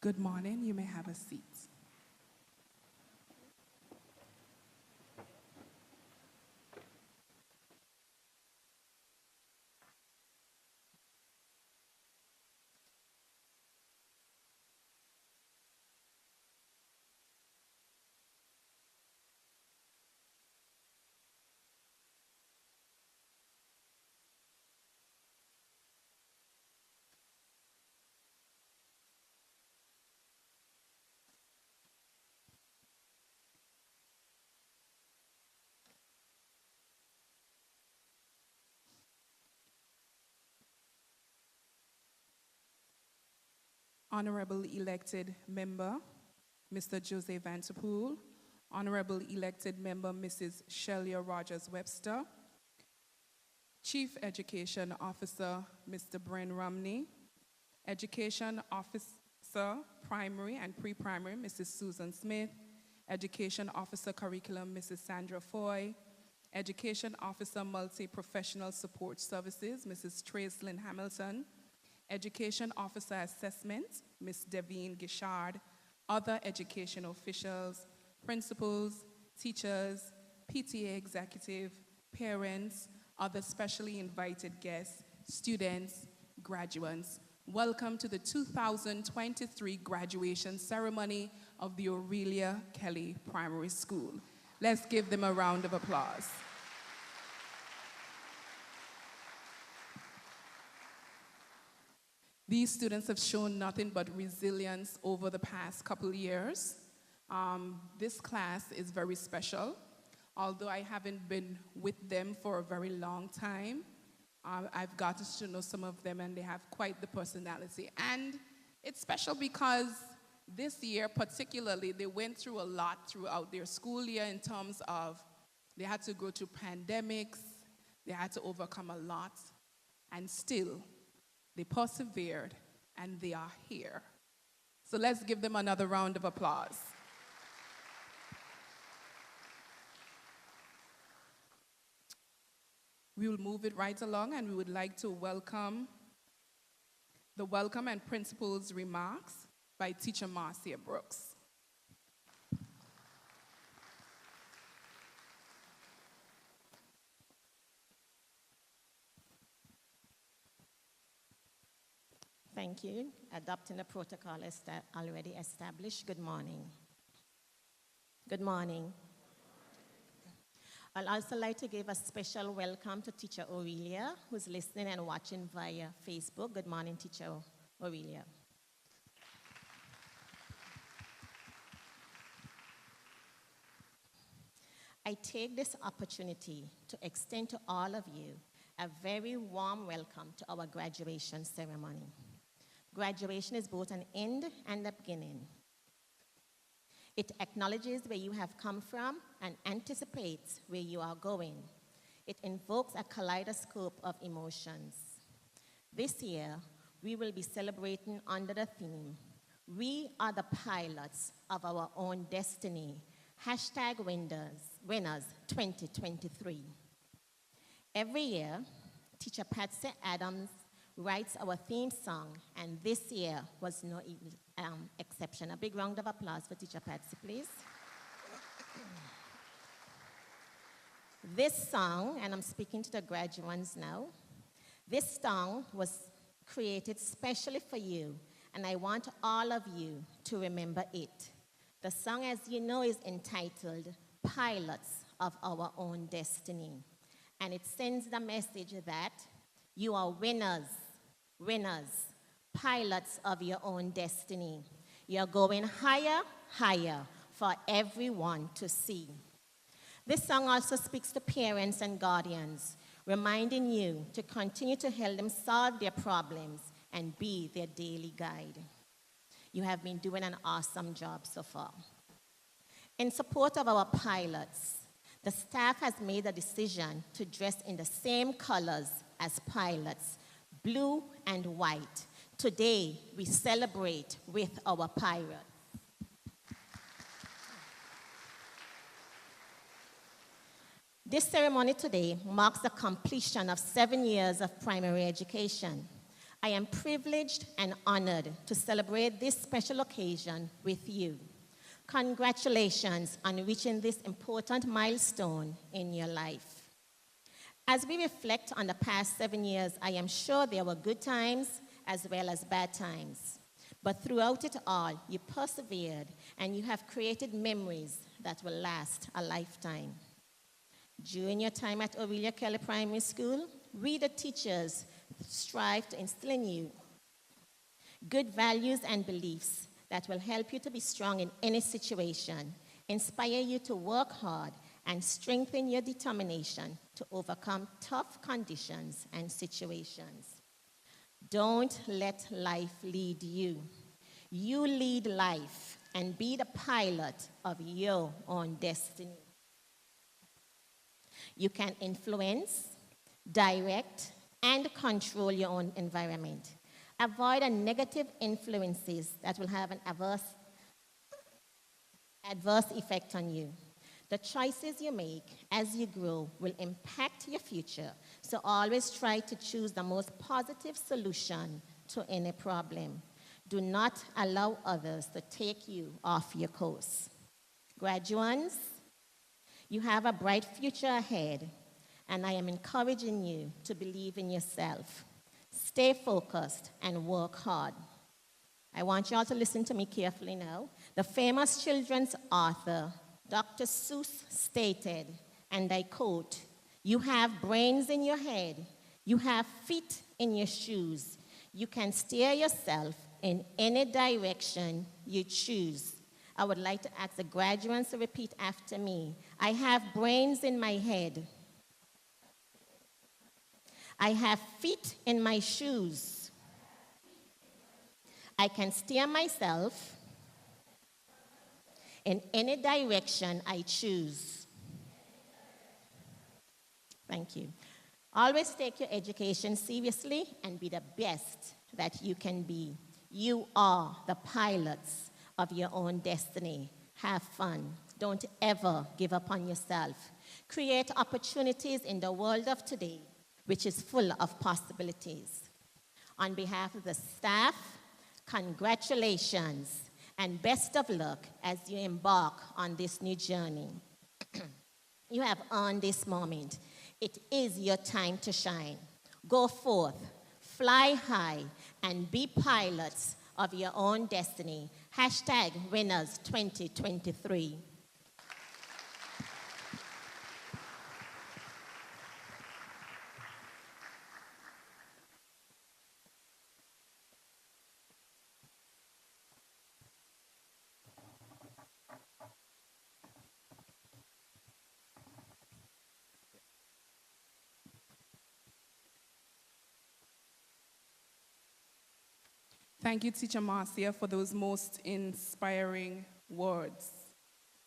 Good morning. You may have a seat. Honorable elected member, Mr. Jose Vanterpool, Honorable elected member, Mrs. Shelia Rogers-Webster, Chief Education Officer, Mr. Bryn Romney, Education Officer, Primary and Pre-Primary, Mrs. Susan Smith, Education Officer Curriculum, Mrs. Sandra Foy, Education Officer Multi-Professional Support Services, Mrs. Tracelyn Hamilton, Education Officer Assessment, Ms. Devine Gishard, other education officials, principals, teachers, PTA executive, parents, other specially invited guests, students, graduates. Welcome to the 2023 graduation ceremony of the Orealia Kelly Primary School. Let's give them a round of applause. These students have shown nothing but resilience over the past couple years. This class is very special. Although I haven't been with them for a very long time, I've gotten to know some of them and they have quite the personality. And it's special because this year particularly, they went through a lot throughout their school year in terms of they had to go through pandemics, they had to overcome a lot, and still, they persevered, and they are here. So let's give them another round of applause. We will move it right along, and we would like to welcome the welcome and principal's remarks by Teacher Marcia Brooks. Thank you. Adopting the protocol already established. Good morning. Good morning. I'd also like to give a special welcome to Teacher Orealia, who's listening and watching via Facebook. Good morning, Teacher Orealia. I take this opportunity to extend to all of you a very warm welcome to our graduation ceremony. Graduation is both an end and a beginning. It acknowledges where you have come from and anticipates where you are going. It invokes a kaleidoscope of emotions. This year, we will be celebrating under the theme, "We are the pilots of our own destiny." #winners 2023. Every year, Teacher Patsy Adams writes our theme song, and this year was no exception. A big round of applause for Teacher Patsy, please. This song, and I'm speaking to the graduates now, this song was created specially for you, and I want all of you to remember it. The song, as you know, is entitled "Pilots of Our Own Destiny," and it sends the message that you are winners, pilots of your own destiny. You're going higher, higher for everyone to see. This song also speaks to parents and guardians, reminding you to continue to help them solve their problems and be their daily guide. You have been doing an awesome job so far. In support of our pilots, the staff has made a decision to dress in the same colors as pilots, blue and white. Today, we celebrate with our pilots. This ceremony today marks the completion of 7 years of primary education. I am privileged and honored to celebrate this special occasion with you. Congratulations on reaching this important milestone in your life. As we reflect on the past 7 years, I am sure there were good times as well as bad times. But throughout it all, you persevered and you have created memories that will last a lifetime. During your time at Orealia Kelly Primary School, we, the teachers, strive to instill in you good values and beliefs that will help you to be strong in any situation, inspire you to work hard, and strengthen your determination to overcome tough conditions and situations. Don't let life lead you. You lead life and be the pilot of your own destiny. You can influence, direct, and control your own environment. Avoid the negative influences that will have an adverse effect on you. The choices you make as you grow will impact your future, so always try to choose the most positive solution to any problem. Do not allow others to take you off your course. Graduates, you have a bright future ahead, and I am encouraging you to believe in yourself. Stay focused and work hard. I want you all to listen to me carefully now. The famous children's author, Dr. Seuss, stated, and I quote, "You have brains in your head. You have feet in your shoes. You can steer yourself in any direction you choose." I would like to ask the graduates to repeat after me. I have brains in my head. I have feet in my shoes. I can steer myself in any direction I choose. Thank you. Always take your education seriously and be the best that you can be. You are the pilots of your own destiny. Have fun. Don't ever give up on yourself. Create opportunities in the world of today, which is full of possibilities. On behalf of the staff, congratulations and best of luck as you embark on this new journey. You have earned this moment. It is your time to shine. Go forth, fly high, and be pilots of your own destiny. #Winners 2023. Thank you, Teacher Marcia, for those most inspiring words.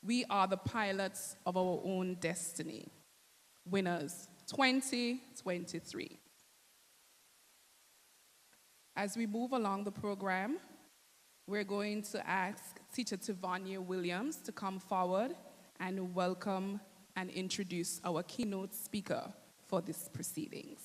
We are the pilots of our own destiny. Winners 2023. As we move along the program, we're going to ask Teacher Tivania Williams to come forward and welcome and introduce our keynote speaker for this proceedings.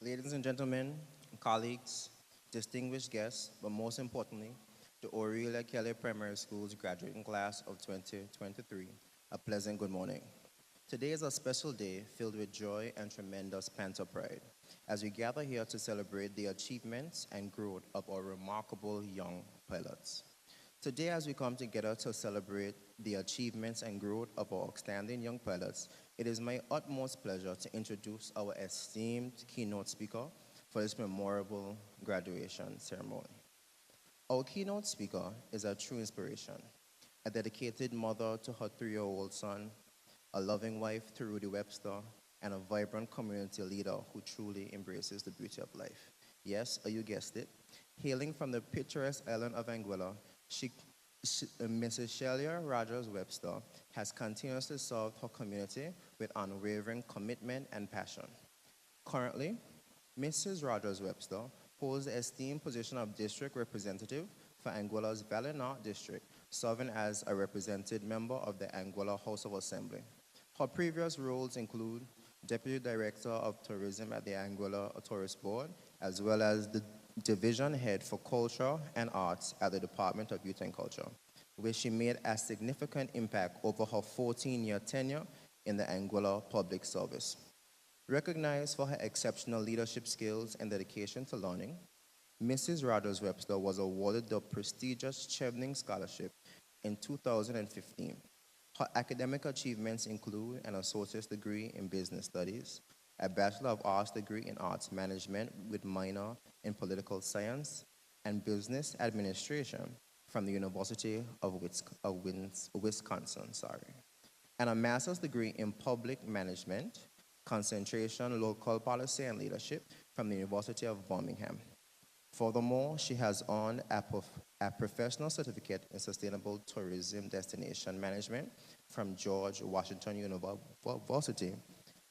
Ladies and gentlemen, colleagues, distinguished guests, but most importantly, the Orealia Kelly Primary School's graduating class of 2023, a pleasant good morning. Today is a special day filled with joy and tremendous pent-up pride as we gather here to celebrate the achievements and growth of our remarkable young pilots. Today, as we come together to celebrate the achievements and growth of our outstanding young pilots, it is my utmost pleasure to introduce our esteemed keynote speaker for this memorable graduation ceremony. Our keynote speaker is a true inspiration, a dedicated mother to her 3-year-old son, a loving wife to Rudy Webster, and a vibrant community leader who truly embraces the beauty of life. Yes, you guessed it. Hailing from the picturesque island of Anguilla, Mrs. Shelia Rogers Webster has continuously served her community with unwavering commitment and passion. Currently, Mrs. Rogers Webster holds the esteemed position of District Representative for Anguilla's Valedictory district, serving as a represented member of the Anguilla House of Assembly. Her previous roles include Deputy Director of Tourism at the Anguilla Tourist Board, as well as the Division Head for Culture and Arts at the Department of Youth and Culture, where she made a significant impact over her 14-year tenure in the Anguilla Public Service. Recognized for her exceptional leadership skills and dedication to learning, Mrs. Rogers-Webster was awarded the prestigious Chevening Scholarship in 2015. Her academic achievements include an associate's degree in business studies, a Bachelor of Arts degree in arts management with minor in political science and business administration from the University of Wisconsin, and a master's degree in public management, concentration, local policy and leadership from the University of Birmingham. Furthermore, she has earned a professional certificate in sustainable tourism destination management from George Washington University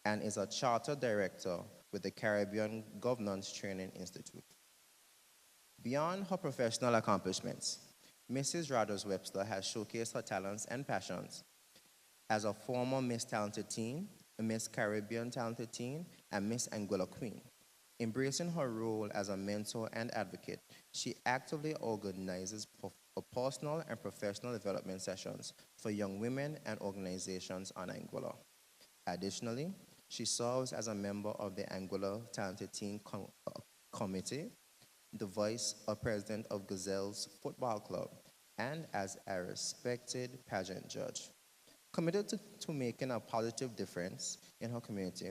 and is a charter director with the Caribbean Governance Training Institute. Beyond her professional accomplishments, Mrs. Rogers-Webster has showcased her talents and passions as a former Miss Talented Teen, Miss Caribbean Talented Teen, and Miss Anguilla Queen. Embracing her role as a mentor and advocate, she actively organizes personal and professional development sessions for young women and organizations on Anguilla. Additionally, she serves as a member of the Anguilla Talented Teen Committee, the vice president of Gazelles Football Club, and as a respected pageant judge. Committed to making a positive difference in her community,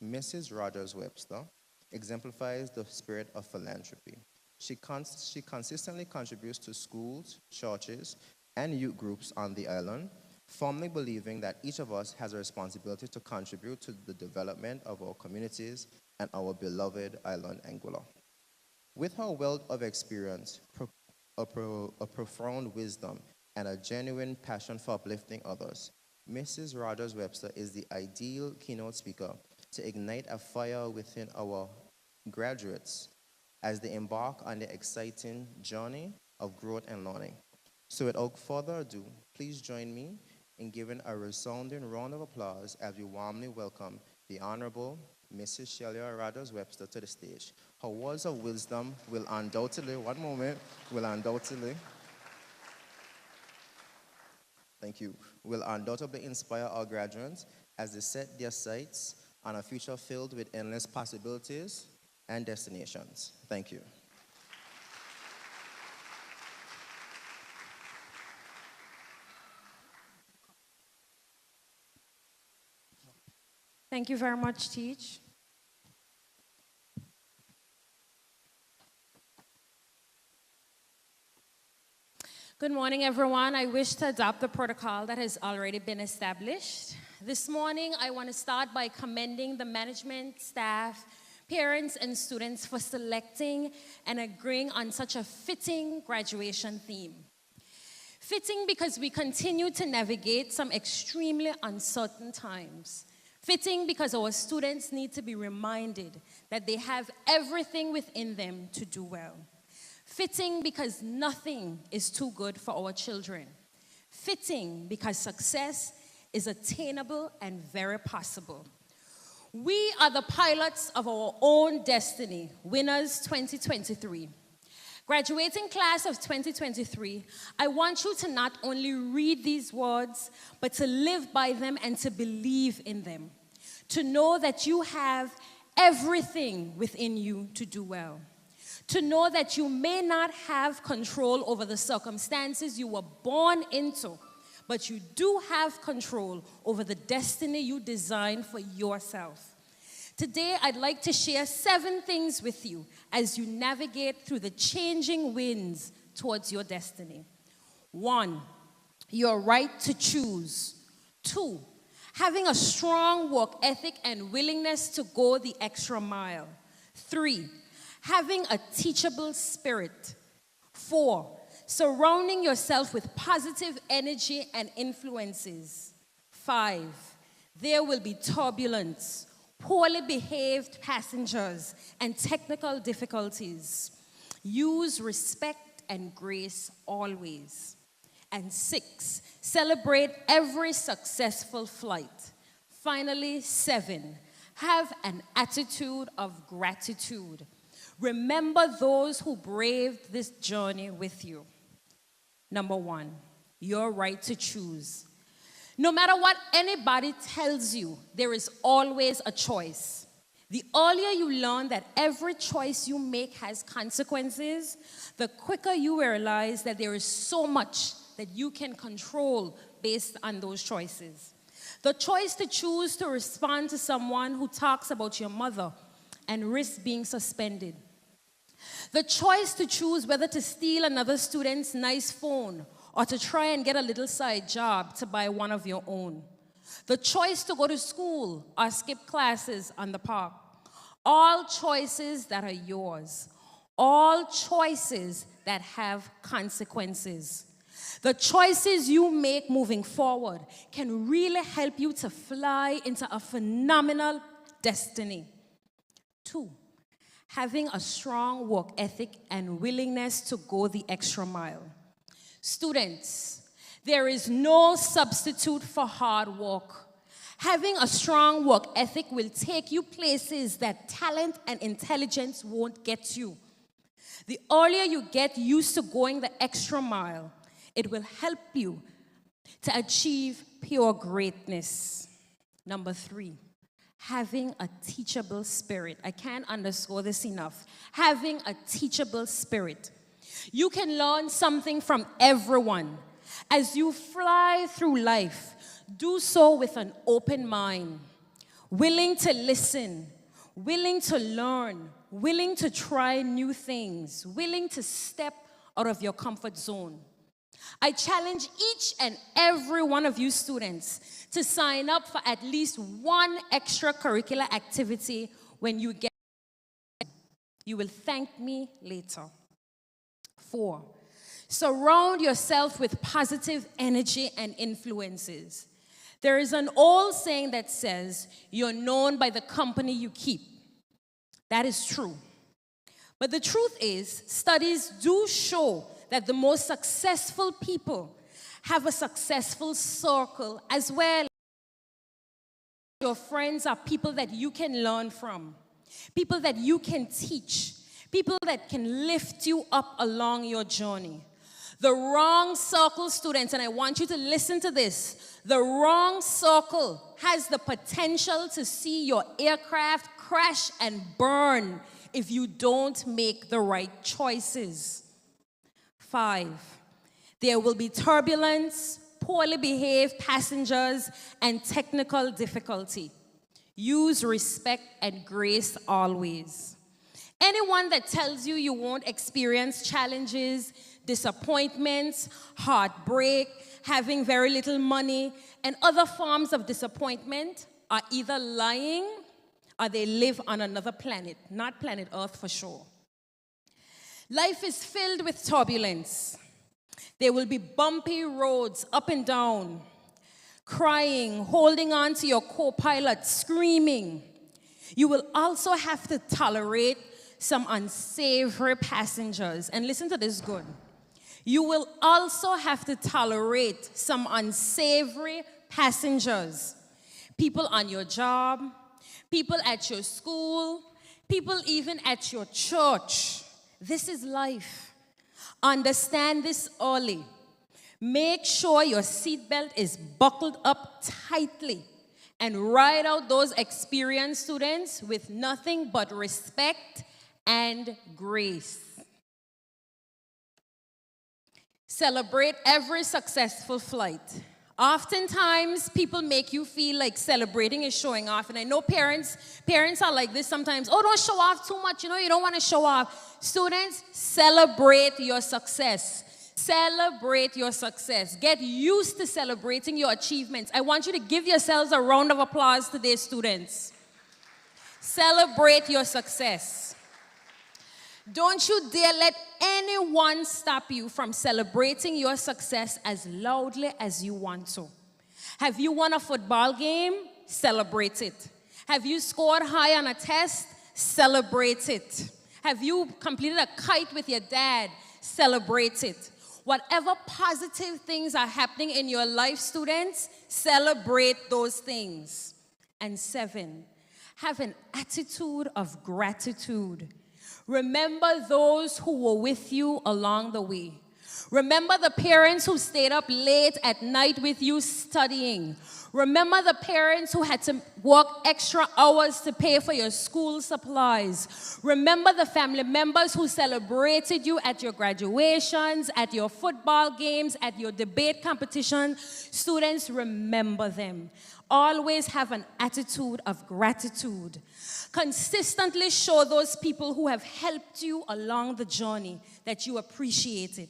Mrs. Rogers-Webster exemplifies the spirit of philanthropy. She consistently contributes to schools, churches, and youth groups on the island, firmly believing that each of us has a responsibility to contribute to the development of our communities and our beloved island Anguilla. With her wealth of experience, a profound wisdom, and a genuine passion for uplifting others, Mrs. Rogers-Webster is the ideal keynote speaker to ignite a fire within our graduates as they embark on the exciting journey of growth and learning. So without further ado, please join me in giving a resounding round of applause as we warmly welcome the Honorable Mrs. Shelley Rogers-Webster to the stage. Her words of wisdom will undoubtedly inspire our graduates as they set their sights on a future filled with endless possibilities and destinations. Thank you. Thank you very much, Teach. Good morning, everyone. I wish to adopt the protocol that has already been established. This morning, I want to start by commending the management, staff, parents, and students for selecting and agreeing on such a fitting graduation theme. Fitting because we continue to navigate some extremely uncertain times. Fitting because our students need to be reminded that they have everything within them to do well. Fitting because nothing is too good for our children. Fitting because success is attainable and very possible. We are the pilots of our own destiny, Winners 2023. Graduating class of 2023, I want you to not only read these words, but to live by them and to believe in them. To know that you have everything within you to do well. To know that you may not have control over the circumstances you were born into, but you do have control over the destiny you designed for yourself. Today, I'd like to share 7 things with you as you navigate through the changing winds towards your destiny. 1, your right to choose. 2, having a strong work ethic and willingness to go the extra mile. 3, having a teachable spirit. 4, surrounding yourself with positive energy and influences. 5, there will be turbulence, poorly behaved passengers, and technical difficulties. Use respect and grace always. And 6, celebrate every successful flight. Finally, 7, have an attitude of gratitude. Remember those who braved this journey with you. Number 1, your right to choose. No matter what anybody tells you, there is always a choice. The earlier you learn that every choice you make has consequences, the quicker you realize that there is so much that you can control based on those choices. The choice to choose to respond to someone who talks about your mother and risk being suspended. The choice to choose whether to steal another student's nice phone or to try and get a little side job to buy one of your own. The choice to go to school or skip classes on the park. All choices that are yours. All choices that have consequences. The choices you make moving forward can really help you to fly into a phenomenal destiny. 2, having a strong work ethic and willingness to go the extra mile. Students, there is no substitute for hard work. Having a strong work ethic will take you places that talent and intelligence won't get you. The earlier you get used to going the extra mile, it will help you to achieve pure greatness. Number 3, having a teachable spirit. I can't underscore this enough. Having a teachable spirit. You can learn something from everyone. As you fly through life, do so with an open mind, willing to listen, willing to learn, willing to try new things, willing to step out of your comfort zone. I challenge each and every one of you students to sign up for at least one extracurricular activity when you get. You will thank me later. 4, surround yourself with positive energy and influences. There is an old saying that says, you're known by the company you keep. That is true. But the truth is, studies do show that the most successful people have a successful circle as well. Your friends are people that you can learn from, people that you can teach, people that can lift you up along your journey. The wrong circle, students, and I want you to listen to this, the wrong circle has the potential to see your aircraft crash and burn if you don't make the right choices. 5, there will be turbulence, poorly behaved passengers, and technical difficulty. Use respect and grace always. Anyone that tells you you won't experience challenges, disappointments, heartbreak, having very little money, and other forms of disappointment are either lying or they live on another planet, not planet Earth for sure. Life is filled with turbulence. There will be bumpy roads up and down, crying, holding on to your co-pilot, screaming. You will also have to tolerate some unsavory passengers. And listen to this good. You will also have to tolerate some unsavory passengers. People on your job, people at your school, people even at your church. This is life. Understand this early. Make sure your seatbelt is buckled up tightly and ride out those experienced students with nothing but respect and grace. Celebrate every successful flight. Oftentimes, people make you feel like celebrating is showing off. And I know parents are like this sometimes. Oh, don't show off too much. You know, you don't want to show off. Students, celebrate your success. Celebrate your success. Get used to celebrating your achievements. I want you to give yourselves a round of applause today, students. Celebrate your success. Don't you dare let anyone stop you from celebrating your success as loudly as you want to. Have you won a football game? Celebrate it. Have you scored high on a test? Celebrate it. Have you completed a kite with your dad? celebrate it. Whatever positive things are happening in your life, students, celebrate those things. And 7, have an attitude of gratitude. Remember those who were with you along the way. Remember the parents who stayed up late at night with you studying. Remember the parents who had to work extra hours to pay for your school supplies. Remember the family members who celebrated you at your graduations, at your football games, at your debate competition. Students, remember them. Always have an attitude of gratitude. Consistently show those people who have helped you along the journey that you appreciate it.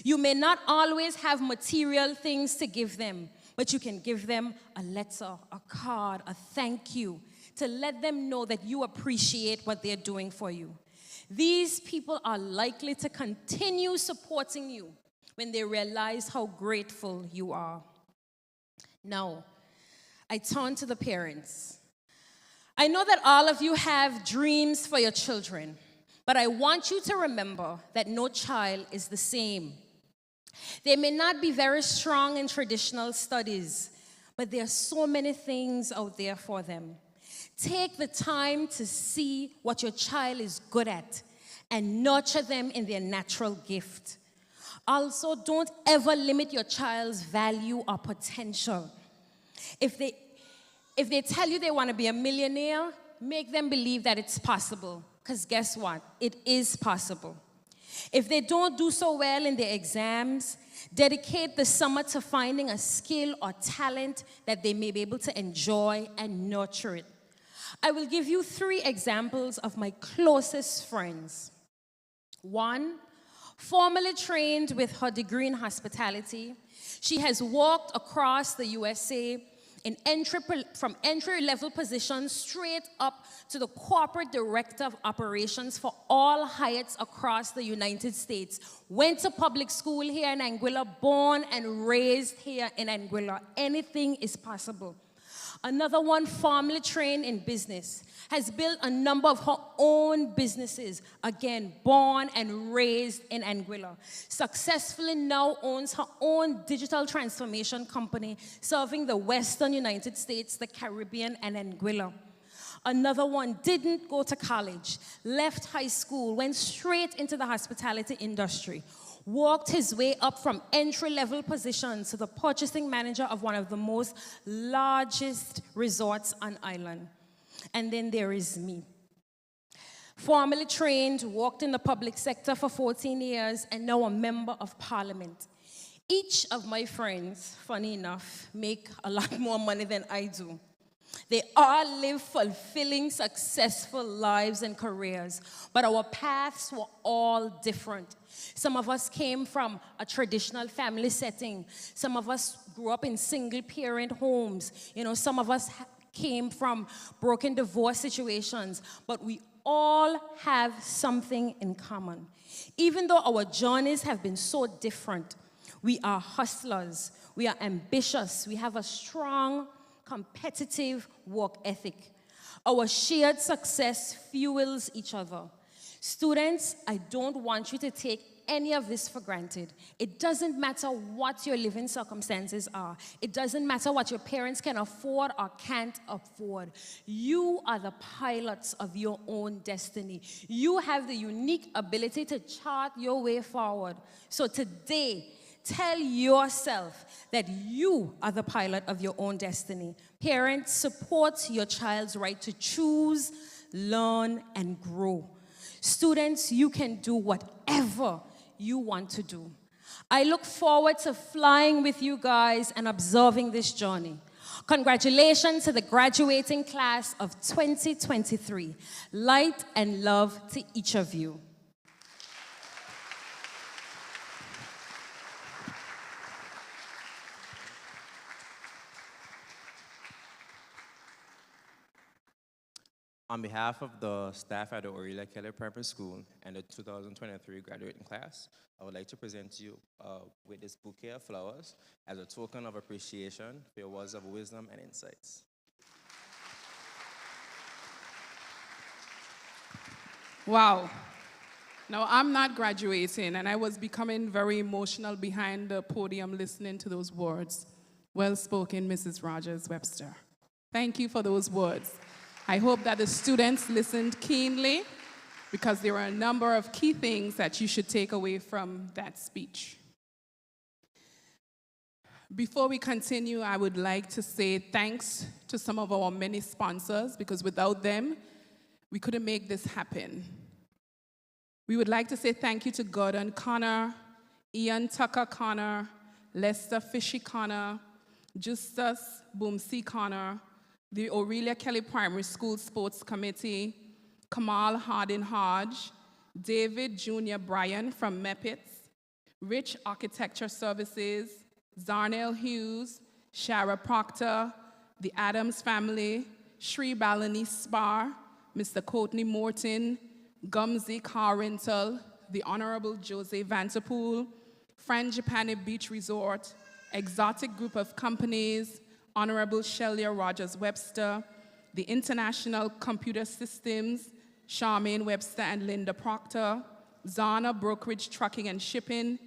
You may not always have material things to give them, but you can give them a letter, a card, a thank you, to let them know that you appreciate what they're doing for you. These people are likely to continue supporting you when they realize how grateful you are. Now, I turn to the parents. I know that all of you have dreams for your children, but I want you to remember that no child is the same. They may not be very strong in traditional studies, but there are so many things out there for them. Take the time to see what your child is good at and nurture them in their natural gift. Also, don't ever limit your child's value or potential. If they tell you they want to be a millionaire, make them believe that it's possible, because guess what? It is possible. If they don't do so well in their exams, dedicate the summer to finding a skill or talent that they may be able to enjoy and nurture it. I will give you 3 examples of my closest friends. 1, formally trained with her degree in hospitality, she has walked across the USA from entry-level positions straight up to the corporate director of operations for all Hyatts across the United States. Went to public school here in Anguilla, born and raised here in Anguilla. Anything is possible. Another one, formally trained in business, has built a number of her own businesses, again, born and raised in Anguilla. Successfully now owns her own digital transformation company, serving the Western United States, the Caribbean, and Anguilla. Another one didn't go to college, left high school, went straight into the hospitality industry, worked his way up from entry-level positions to the purchasing manager of one of the most largest resorts on island. And then there is me. Formally trained, worked in the public sector for 14 years, and now a member of parliament. Each of my friends, funny enough, make a lot more money than I do. They all live fulfilling, successful lives and careers, but our paths were all different. Some of us came from a traditional family setting. Some of us grew up in single-parent homes. Some of us came from broken divorce situations, but we all have something in common. Even though our journeys have been so different, we are hustlers, we are ambitious, we have a strong, competitive work ethic. Our shared success fuels each other. Students, I don't want you to take any of this for granted. It doesn't matter what your living circumstances are. It doesn't matter what your parents can afford or can't afford. You are the pilots of your own destiny. You have the unique ability to chart your way forward. So today, tell yourself that you are the pilot of your own destiny. Parents, support your child's right to choose, learn, and grow. Students, you can do whatever you want to do. I look forward to flying with you guys and observing this journey. Congratulations to the graduating class of 2023. Light and love to each of you. On behalf of the staff at the Orealia Primary School and the 2023 graduating class, I would like to present you with this bouquet of flowers as a token of appreciation for your words of wisdom and insights. Wow. Now, I'm not graduating, and I was becoming very emotional behind the podium listening to those words. Well spoken, Mrs. Rogers Webster. Thank you for those words. I hope that the students listened keenly, because there are a number of key things that you should take away from that speech. Before we continue, I would like to say thanks to some of our many sponsors, because without them, we couldn't make this happen. We would like to say thank you to Gordon Connor, Ian Tucker Connor, Lester Fishy Connor, Justus Boomsey Connor, the Orealia Kelly Primary School Sports Committee, Kamal Hardin Hodge, David Jr. Bryan from Mepits, Rich Architecture Services, Zarnell Hughes, Shara Proctor, the Adams family, Sri Balani Spar, Mr. Courtney Morton, Gumsy Car Rental, the Honorable Jose Vanterpool, Frangipane Beach Resort, Exotic Group of Companies, Honorable Shelia Rogers Webster, the International Computer Systems, Charmaine Webster and Linda Proctor, Zana Brokerage Trucking and Shipping,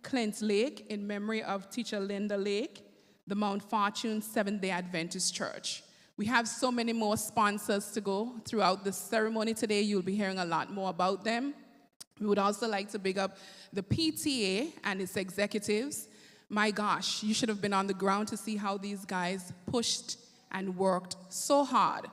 Clint Lake in memory of teacher Linda Lake, the Mount Fortune Seventh-day Adventist Church. We have so many more sponsors to go throughout the ceremony today. You'll be hearing a lot more about them. We would also like to big up the PTA and its executives. My gosh, you should have been on the ground to see how these guys pushed and worked so hard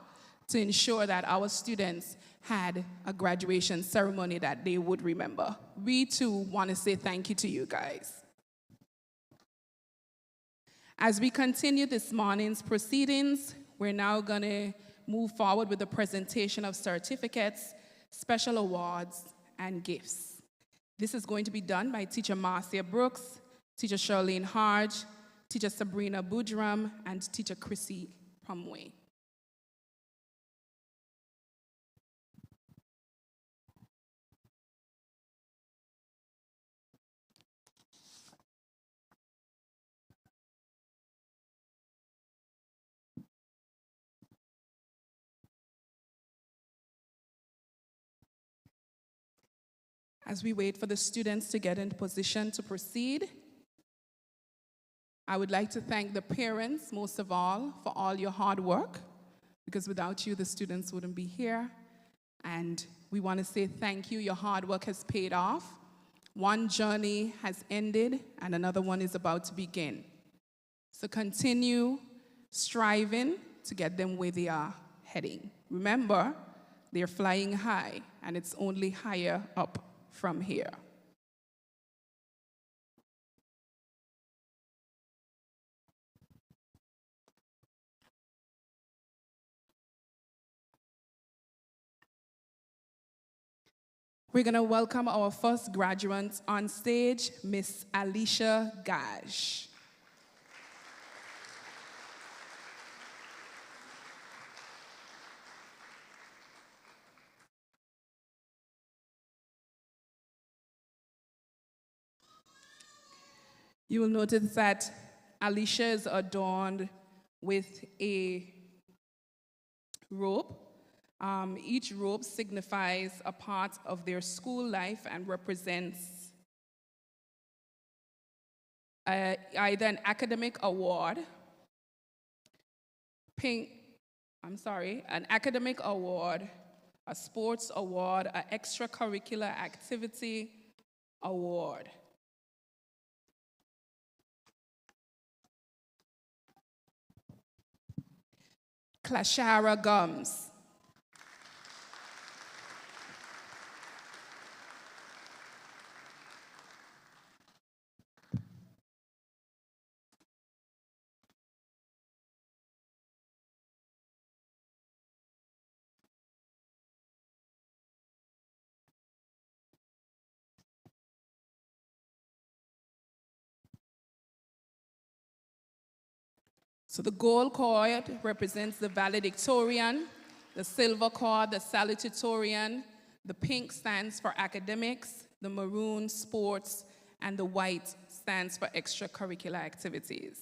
to ensure that our students had a graduation ceremony that they would remember. We too want to say thank you to you guys. As we continue this morning's proceedings, we're now going to move forward with the presentation of certificates, special awards, and gifts. This is going to be done by Teacher Marcia Brooks, Teacher Charlene Hodge, Teacher Sabrina Boudram, and Teacher Chrissy Prumway. As we wait for the students to get in position to proceed, I would like to thank the parents, most of all, for all your hard work, because without you, the students wouldn't be here. And we want to say thank you. Your hard work has paid off. One journey has ended, and another one is about to begin. So continue striving to get them where they are heading. Remember, they're flying high, and it's only higher up from here. We're going to welcome our first graduate on stage, Miss Alicia Gage. You will notice that Alicia is adorned with a robe. Each robe signifies a part of their school life and represents either an academic award, an academic award, a sports award, an extracurricular activity award. Clashara gums. So the gold cord represents the valedictorian, the silver cord, the salutatorian, the pink stands for academics, the maroon, sports, and the white stands for extracurricular activities.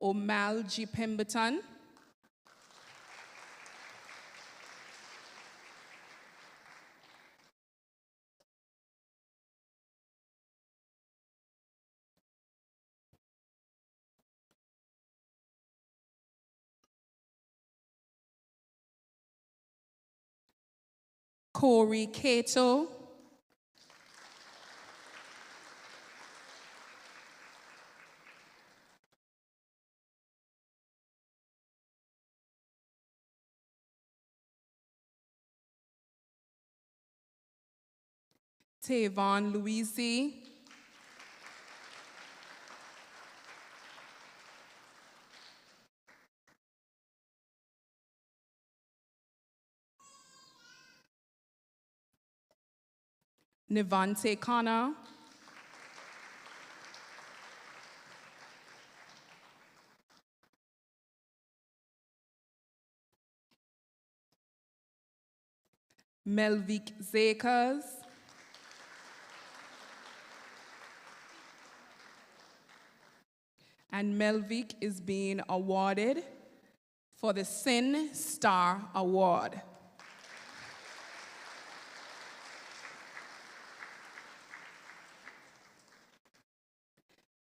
Omal G. Pemberton. Corey Cato, Tavon Louisi, Nivante Connor, Melvik Zakers, and Melvik is being awarded for the Sin Star Award.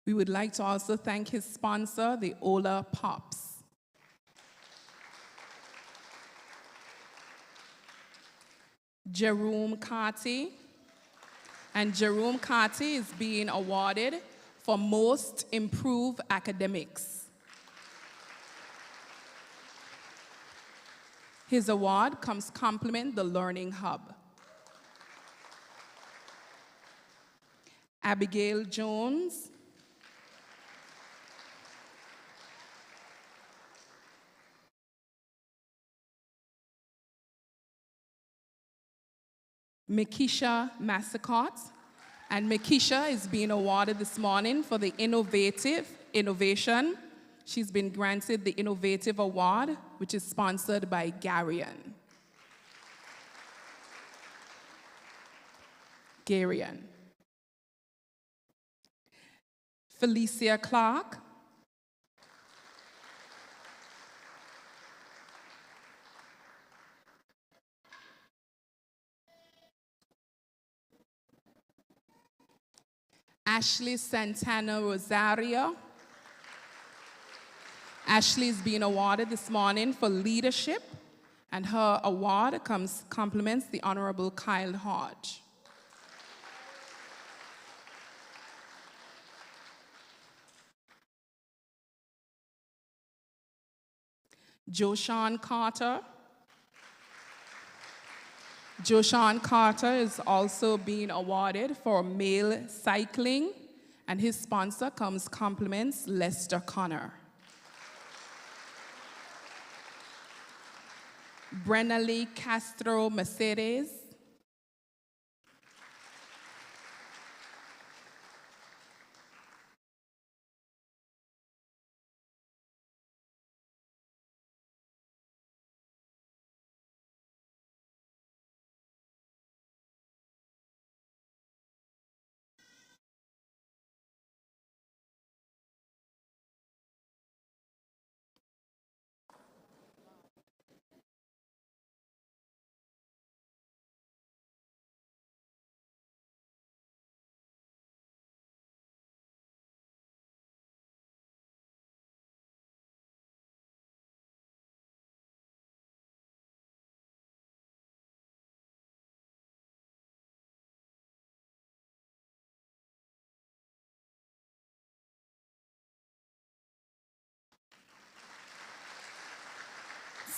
We would like to also thank his sponsor, the Ola Pops. Jerome Carty, and Jerome Carty is being awarded for Most Improved Academics. His award comes compliment the Learning Hub. Abigail Jones, Makisha Massacott, and Makisha is being awarded this morning for the innovation. She's been granted the Innovative Award, which is sponsored by Garian. Felicia Clark, Ashley Santana Rosario. Ashley is being awarded this morning for leadership, and her award compliments the Honorable Kyle Hodge. Joshawn Carter. Joshawn Carter is also being awarded for male cycling, and his sponsor compliments Lester Connor. Brenna Lee Castro Mercedes.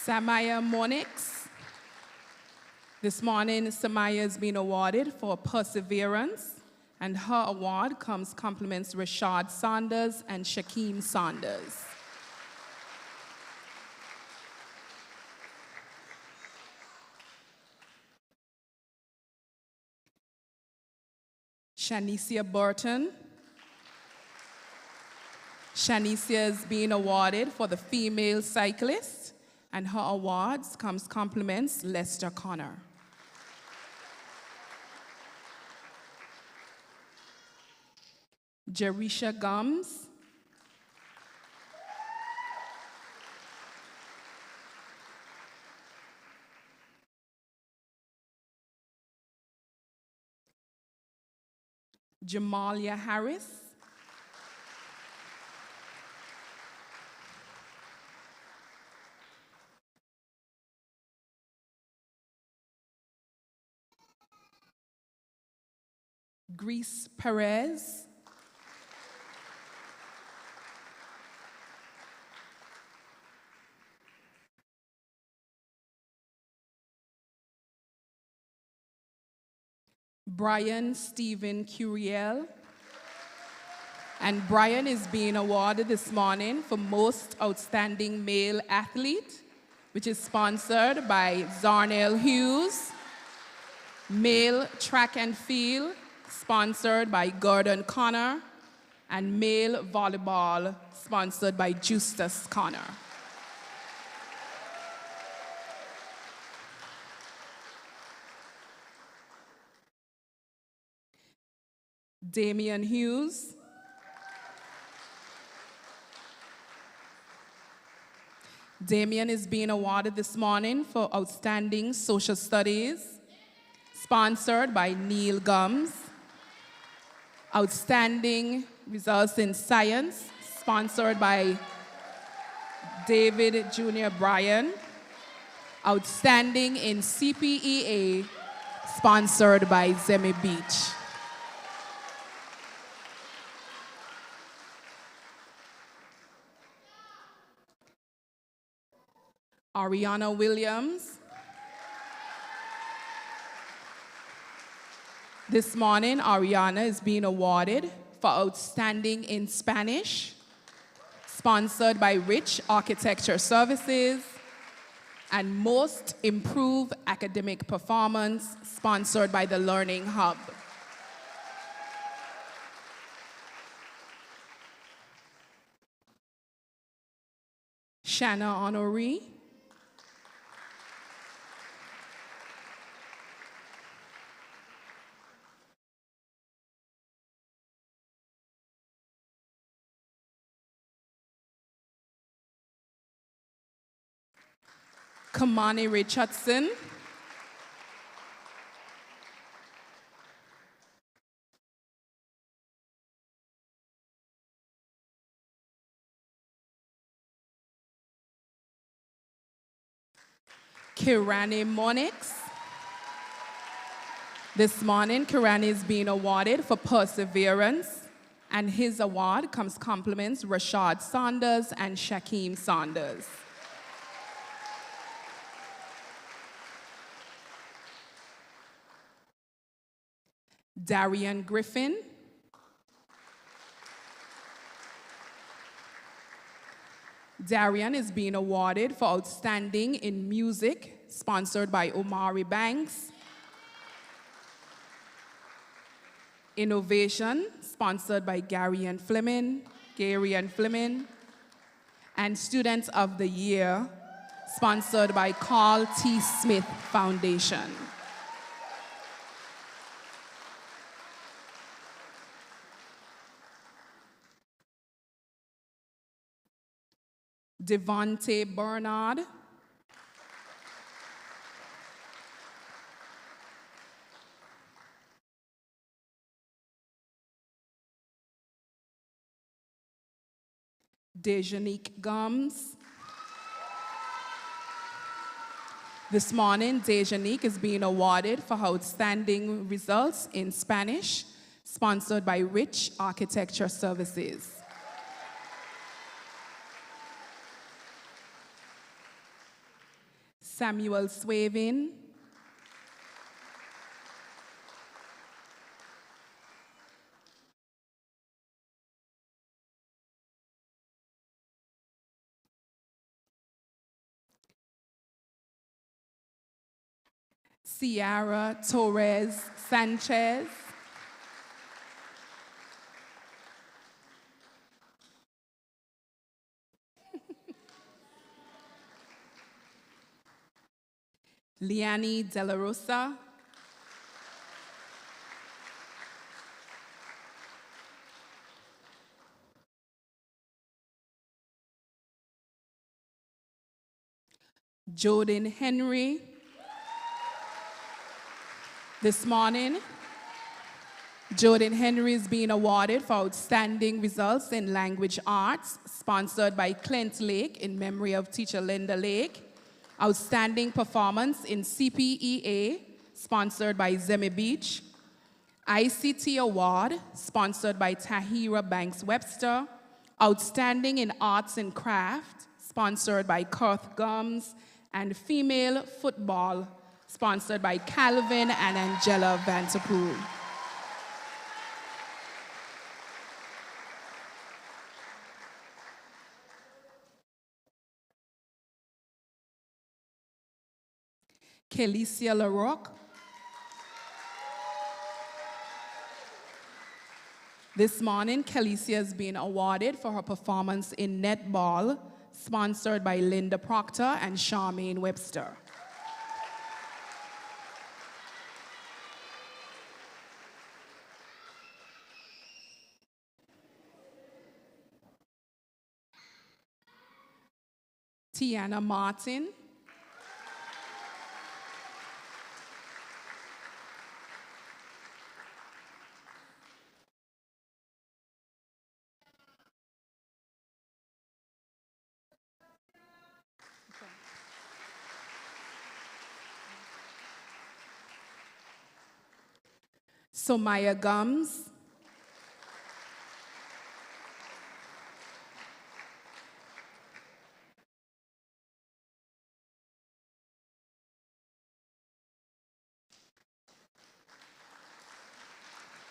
Samaya Monix. This morning, Samaya is being awarded for perseverance, and her award compliments Rashad Saunders and Shaquem Saunders. Shanicia Burton. Shanicia is being awarded for the female cyclist, and her awards compliments Lester Connor. Jerisha Gums. Jamalia Harris. Grease Perez. Brian Stephen Curiel. And Brian is being awarded this morning for Most Outstanding Male Athlete, which is sponsored by Zarnell Hughes. Male Track and Field, sponsored by Gordon Connor. And Male Volleyball, sponsored by Justus Connor. Damian Hughes. Damian is being awarded this morning for Outstanding Social Studies, sponsored by Neil Gums. Outstanding Results in Science, sponsored by David Jr. Bryan. Outstanding in CPEA, sponsored by Zemi Beach. Ariana Williams. This morning, Ariana is being awarded for Outstanding in Spanish, sponsored by Rich Architecture Services, and Most Improved Academic Performance, sponsored by the Learning Hub. Shanna Honoree. Kamani Richardson. Kirani Monix. This morning, Kirani is being awarded for perseverance, and his award comes compliments Rashad Saunders and Shaquem Saunders. Darian Griffin. Darian is being awarded for Outstanding in Music, sponsored by Omari Banks. Innovation, sponsored by Gary and Fleming. And Student of the Year, sponsored by Carl T. Smith Foundation. Devontae Bernard. Dejanique Gums. This morning, Dejanique is being awarded for Outstanding Results in Spanish, sponsored by Rich Architecture Services. Samuel Swavin. Ciara Torres Sanchez. Liani De La Rosa. Jordan Henry. This morning, Jordan Henry is being awarded for Outstanding Results in Language Arts, sponsored by Clint Lake in memory of teacher Linda Lake. Outstanding Performance in CPEA, sponsored by Zemi Beach. ICT Award, sponsored by Tahira Banks Webster. Outstanding in Arts and Craft, sponsored by Kurth Gums. And Female Football, sponsored by Calvin and Angela Vanterpool. Kelicia LaRoque. This morning, Kelicia is being awarded for her performance in netball, sponsored by Linda Proctor and Charmaine Webster. Tiana Martin. Somaya Gums.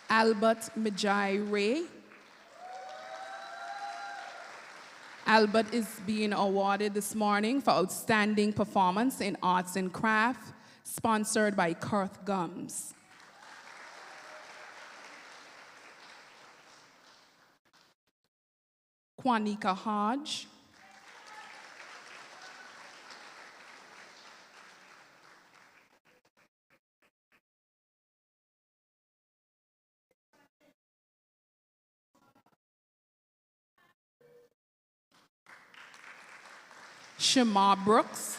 Albert Majai Ray. Albert is being awarded this morning for outstanding performance in arts and craft, sponsored by Kurth Gums. Kwanika Hodge. Shamar Brooks.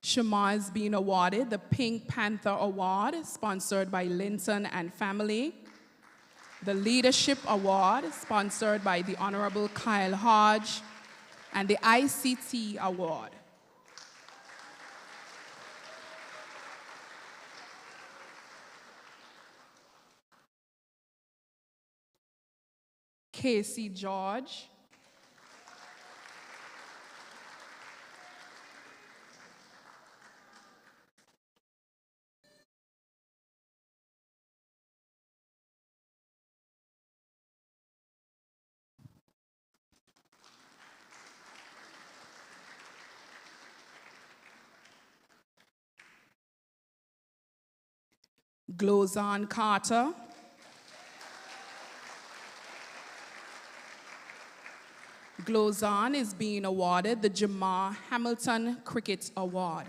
Shamar is being awarded the Pink Panther Award, sponsored by Linton and Family. The Leadership Award, sponsored by the Honorable Kyle Hodge. And the ICT Award. Casey George. Glozan Carter. Glozan is being awarded the Jamar Hamilton Cricket Award.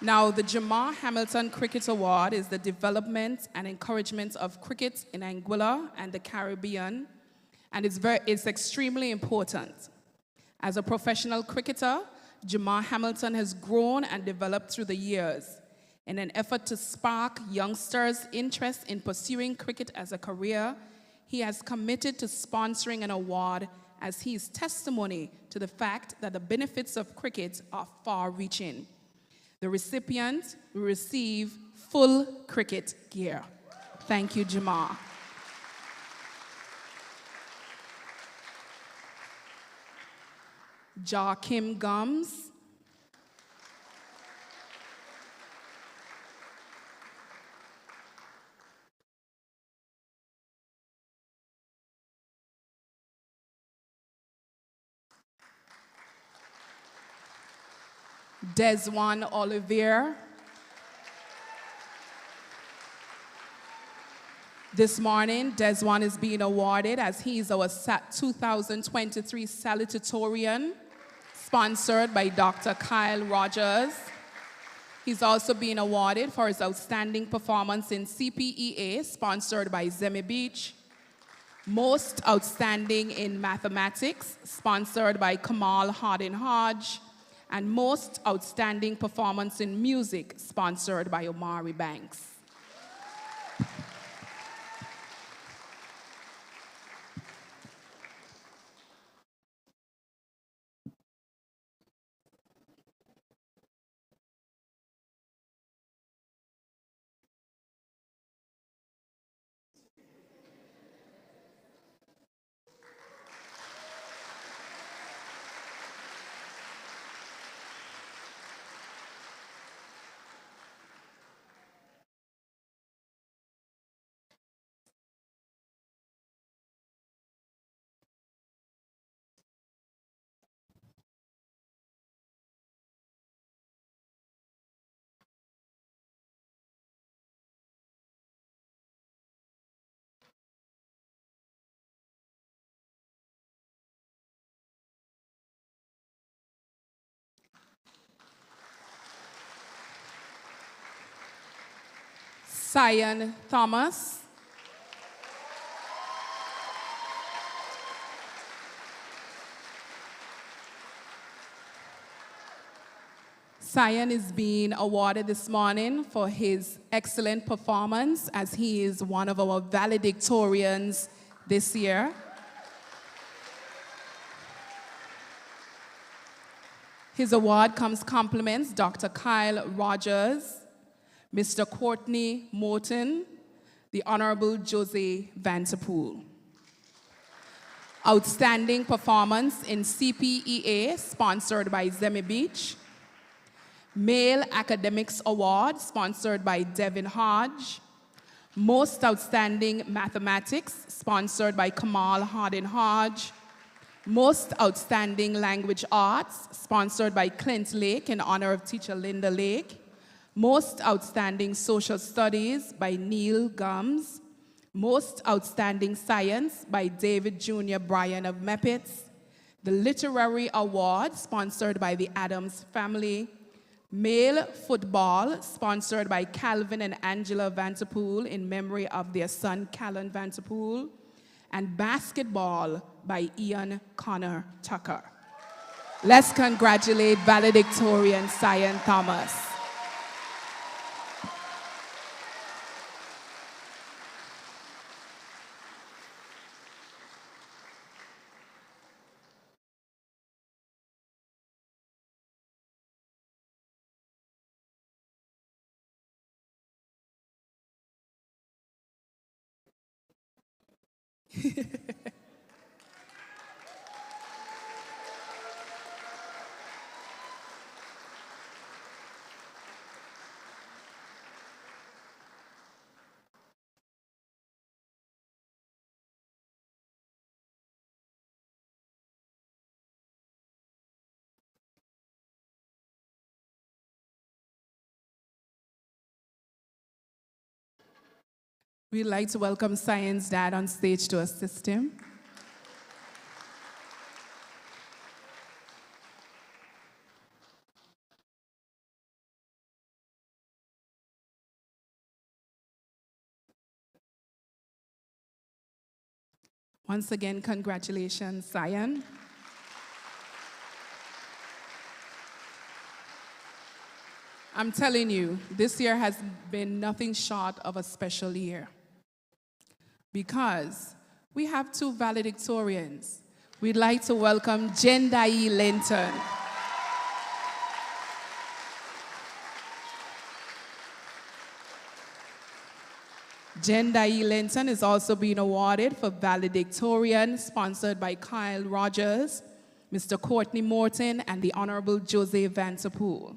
Now, the Jamar Hamilton Cricket Award is the development and encouragement of cricket in Anguilla and the Caribbean, and it's extremely important. As a professional cricketer, Jamar Hamilton has grown and developed through the years. In an effort to spark youngsters' interest in pursuing cricket as a career, he has committed to sponsoring an award as his testimony to the fact that the benefits of cricket are far-reaching. The recipient will receive full cricket gear. Thank you, Jamar. Joachim Gums. Deswan Olivier. This morning, Deswan is being awarded as he's our 2023 salutatorian, sponsored by Dr. Kyle Rogers. He's also being awarded for his outstanding performance in CPEA, sponsored by Zemi Beach. Most outstanding in mathematics, sponsored by Kamal Hardin Hodge. And most outstanding performance in music, sponsored by Omari Banks. Cyan Thomas. Cyan is being awarded this morning for his excellent performance as he is one of our valedictorians this year. His award comes compliments Dr. Kyle Rogers, Mr. Courtney Morton, the Honorable Jose Vanterpool. Outstanding performance in CPEA, sponsored by Zemi Beach. Male Academics Award, sponsored by Devin Hodge. Most Outstanding Mathematics, sponsored by Kamal Hardin Hodge. Most Outstanding Language Arts, sponsored by Clint Lake in honor of teacher Linda Lake. Most Outstanding Social Studies by Neil Gums. Most Outstanding Science by David Jr. Bryan of Meppits. The Literary Award, sponsored by the Adams family. Male Football, sponsored by Calvin and Angela Vanterpool in memory of their son, Callan Vanterpool. And Basketball by Ian Connor Tucker. Let's congratulate valedictorian Cyan Thomas. We'd like to welcome Cyan's dad on stage to assist him. Once again, congratulations, Cyan. I'm telling you, this year has been nothing short of a special year because we have two valedictorians. We'd like to welcome B.W.I Linton. B.W.I Linton is also being awarded for valedictorian, sponsored by Kyle Rogers, Mr. Courtney Morton, and the Honorable Jose Vanterpool.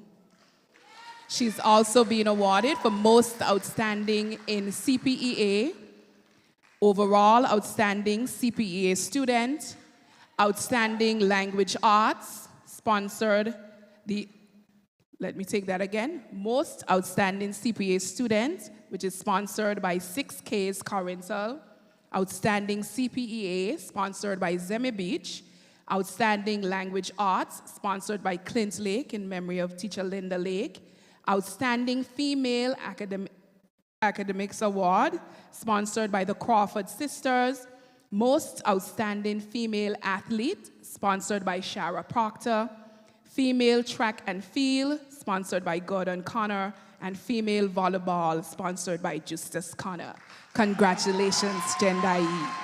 She's also being awarded for Most Outstanding in CPEA, Overall Outstanding CPEA Student, Outstanding Language Arts, sponsored the, let me take that again, Most Outstanding CPEA Student, which is sponsored by 6Ks Corinthal, Outstanding CPEA, sponsored by Zemi Beach, Outstanding Language Arts, sponsored by Clint Lake in memory of teacher Linda Lake, Outstanding Female Academics Award, sponsored by the Crawford Sisters, Most Outstanding Female Athlete, sponsored by Shara Proctor, Female Track and Field, sponsored by Gordon Connor, and Female Volleyball, sponsored by Justus Connor. Congratulations, B.W.I.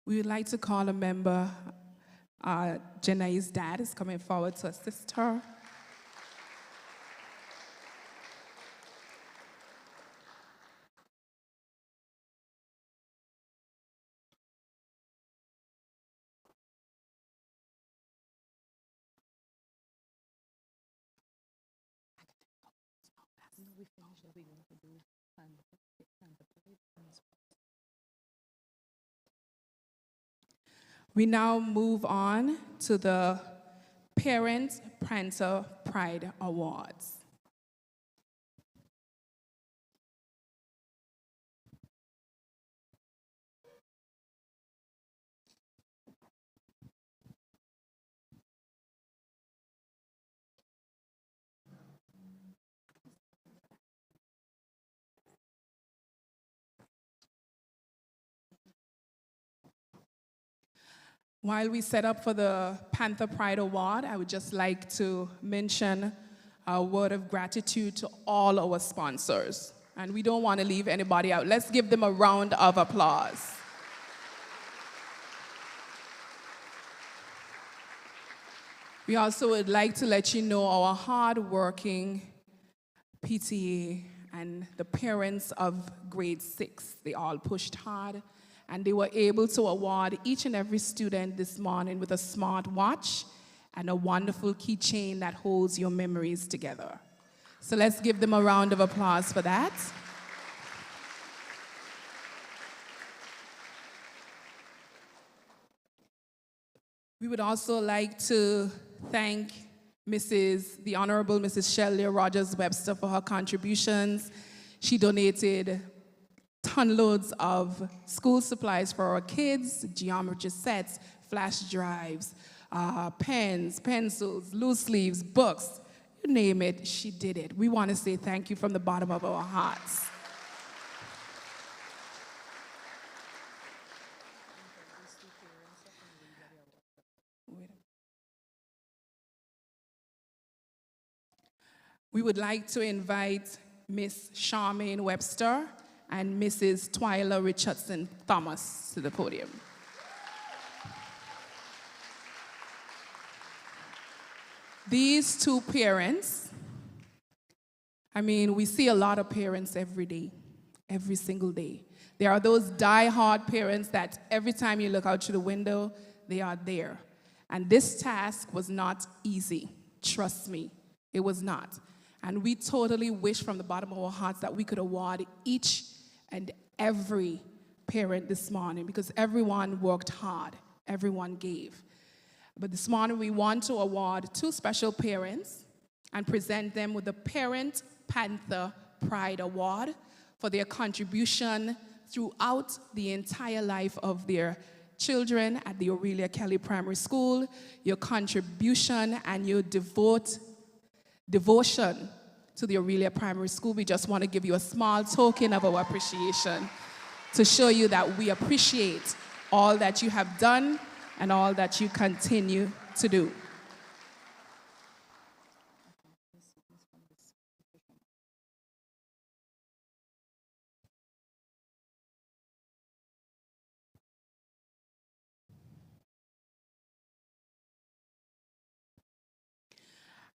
We would like to call a member. B.W.I's dad is coming forward to assist her. We now move on to the Parent Panther Pride Awards. While we set up for the Panther Pride Award, I would just like to mention a word of gratitude to all our sponsors. And we don't want to leave anybody out. Let's give them a round of applause. We also would like to let you know our hard-working PTA and the parents of grade 6. They all pushed hard, and they were able to award each and every student this morning with a smart watch and a wonderful keychain that holds your memories together. So let's give them a round of applause for that. We would also like to thank the Honorable Mrs. Shelley Rogers Webster for her contributions. She donated ton-loads of school supplies for our kids, geometry sets, flash drives, pens, pencils, loose leaves, books, you name it, she did it. We want to say thank you from the bottom of our hearts. We would like to invite Miss Charmaine Webster and Mrs. Twyla Richardson Thomas to the podium. These two parents, we see a lot of parents every day, every single day. There are those die-hard parents that every time you look out through the window, they are there. And this task was not easy. Trust me, it was not. And we totally wish from the bottom of our hearts that we could award each and every parent this morning, because everyone worked hard, everyone gave. But this morning we want to award two special parents and present them with the Parent Panther Pride Award for their contribution throughout the entire life of their children at the Orealia Kelly Primary School, your contribution and your devotion to the Orealia Primary School. We just want to give you a small token of our appreciation to show you that we appreciate all that you have done and all that you continue to do.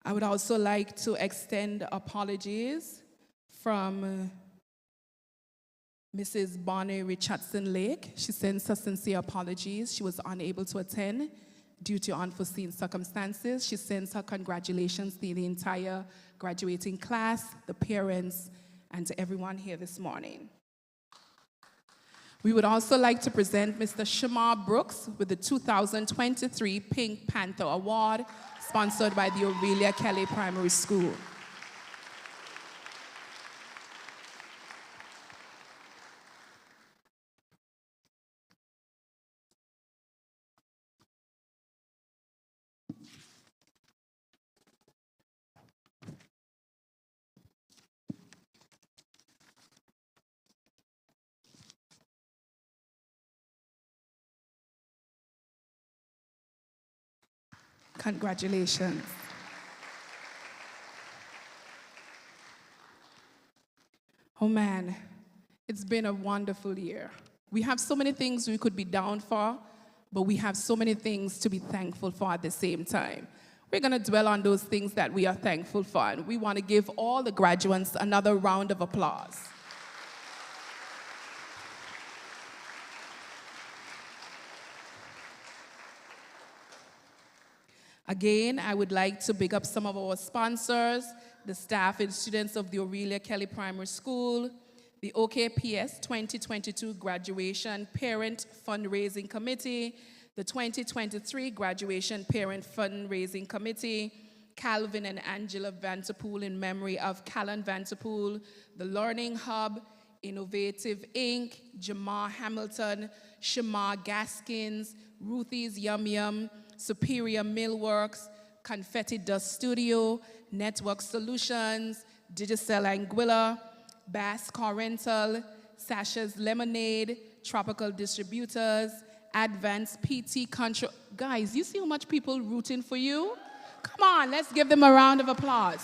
I would also like to extend apologies from Mrs. Bonnie Richardson Lake. She sends her sincere apologies. She was unable to attend due to unforeseen circumstances. She sends her congratulations to the entire graduating class, the parents, and to everyone here this morning. We would also like to present Mr. Shamar Brooks with the 2023 Pink Panther Award, sponsored by the Orealia Kelly Primary School. Congratulations. Oh man, it's been a wonderful year. We have so many things we could be down for, but we have so many things to be thankful for at the same time. We're going to dwell on those things that we are thankful for, and we want to give all the graduates another round of applause. Again, I would like to big up some of our sponsors, the staff and students of the Orealia Kelly Primary School, the OKPS 2022 Graduation Parent Fundraising Committee, the 2023 Graduation Parent Fundraising Committee, Calvin and Angela Vanterpool in memory of Callan Vanterpool, the Learning Hub, Innovative Inc., Jamar Hamilton, Shamar Gaskins, Ruthie's Yum Yum, Superior Millworks, Confetti Dust Studio, Network Solutions, Digicel Anguilla, Bass Car Rental, Sasha's Lemonade, Tropical Distributors, Advanced PT Control. Guys, you see how much people rooting for you? Come on, let's give them a round of applause.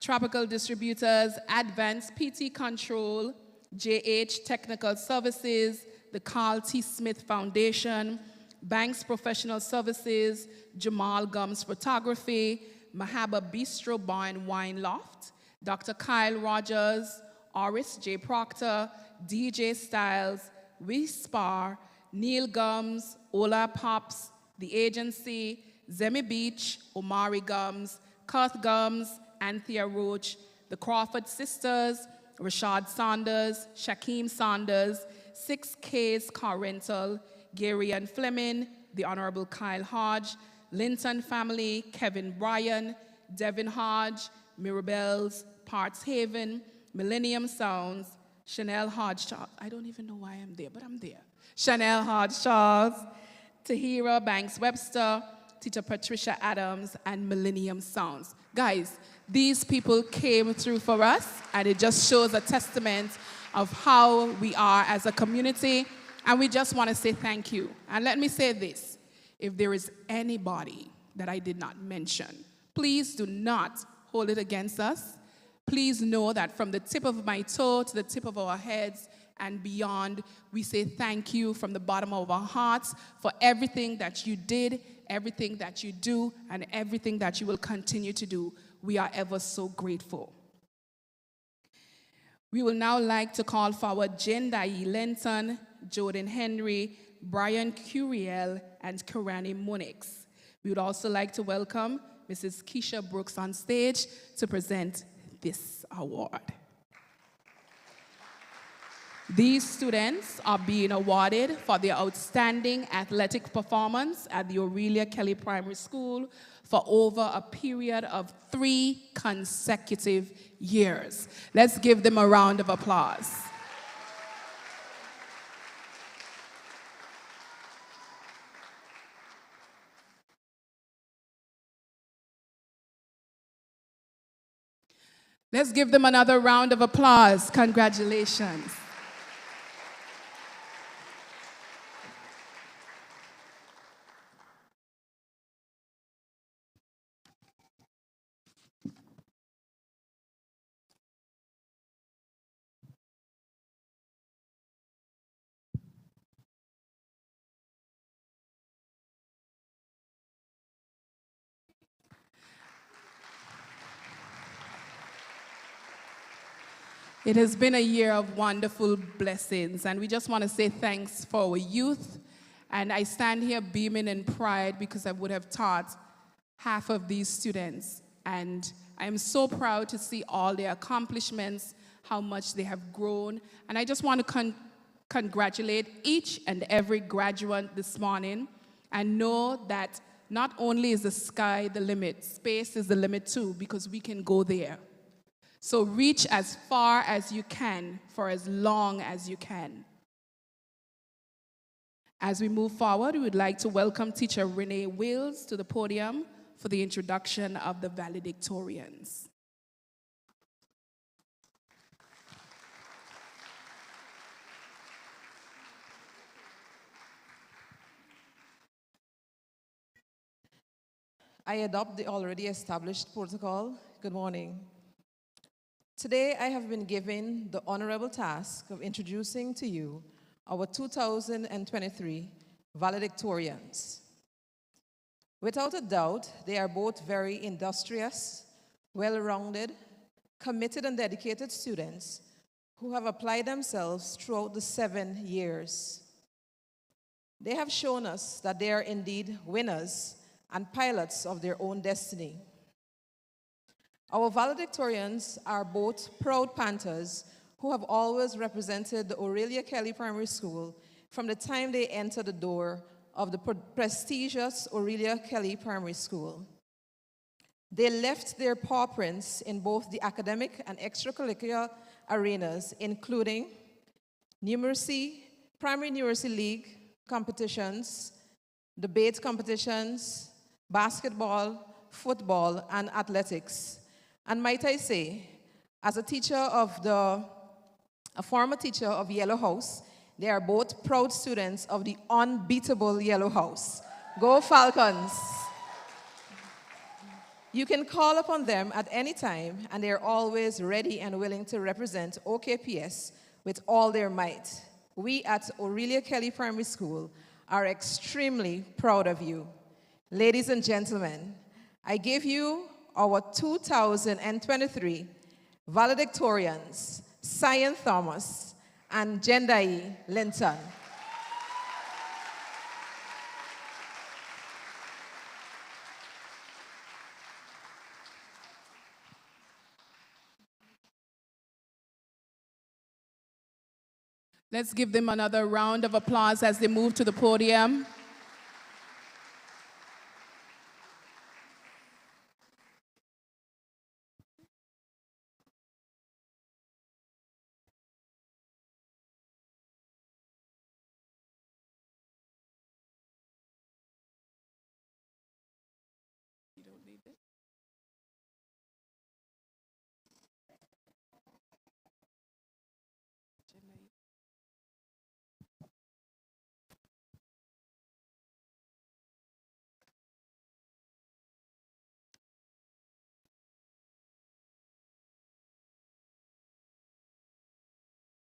Tropical Distributors, Advanced PT Control, JH Technical Services, the Carl T. Smith Foundation, Banks Professional Services, Jamal Gums Photography, Mahaba Bistro Bar and Wine Loft, Dr. Kyle Rogers, Oris J. Proctor, DJ Styles, Wispar, Neil Gums, Ola Pops, The Agency, Zemi Beach, Omari Gums, Kurth Gums, Anthea Roach, the Crawford Sisters, Rashad Saunders, Shaquem Saunders, 6K's Car Rental, Gary and Fleming, the Honorable Kyle Hodge, Linton Family, Kevin Bryan, Devin Hodge, Mirabelle's, Parts Haven, Millennium Sounds, Chanel Hodge Charles. I don't even know why I'm there, but I'm there. Chanel Hodge Charles, Tahira Banks Webster, Teacher Patricia Adams, and Millennium Sounds. Guys, these people came through for us, and it just shows a testament of how we are as a community, and we just want to say thank you. And let me say this, if there is anybody that I did not mention, please do not hold it against us. Please know that from the tip of my toe to the tip of our heads and beyond, we say thank you from the bottom of our hearts for everything that you did, everything that you do, and everything that you will continue to do. We are ever so grateful. We will now like to call forward Jendai Lenton, Jordan Henry, Brian Curiel, and Karani Monix. We would also like to welcome Mrs. Keisha Brooks on stage to present this award. These students are being awarded for their outstanding athletic performance at the Orealia Kelly Primary School for over a period of 3 consecutive years. Let's give them a round of applause. Let's give them another round of applause. Congratulations. It has been a year of wonderful blessings, and we just want to say thanks for our youth. And I stand here beaming in pride because I would have taught half of these students. And I am so proud to see all their accomplishments, how much they have grown. And I just want to congratulate each and every graduate this morning and know that not only is the sky the limit, space is the limit too, because we can go there. So reach as far as you can for as long as you can. As we move forward, we would like to welcome Teacher Renee Wills to the podium for the introduction of the valedictorians. I adopt the already established protocol. Good morning. Today, I have been given the honorable task of introducing to you our 2023 valedictorians. Without a doubt, they are both very industrious, well-rounded, committed and dedicated students who have applied themselves throughout the 7 years. They have shown us that they are indeed winners and pilots of their own destiny. Our valedictorians are both proud Panthers who have always represented the Orealia Kelly Primary School from the time they entered the door of the prestigious Orealia Kelly Primary School. They left their paw prints in both the academic and extracurricular arenas, including numeracy, primary numeracy league competitions, debate competitions, basketball, football, and athletics. And might I say, as a former teacher of Yellow House, they are both proud students of the unbeatable Yellow House. Go Falcons! You can call upon them at any time, and they are always ready and willing to represent OKPS with all their might. We at Orealia Kelly Primary School are extremely proud of you. Ladies and gentlemen, I give you our 2023 valedictorians, Cyan Thomas and Jendai Linton. Let's give them another round of applause as they move to the podium.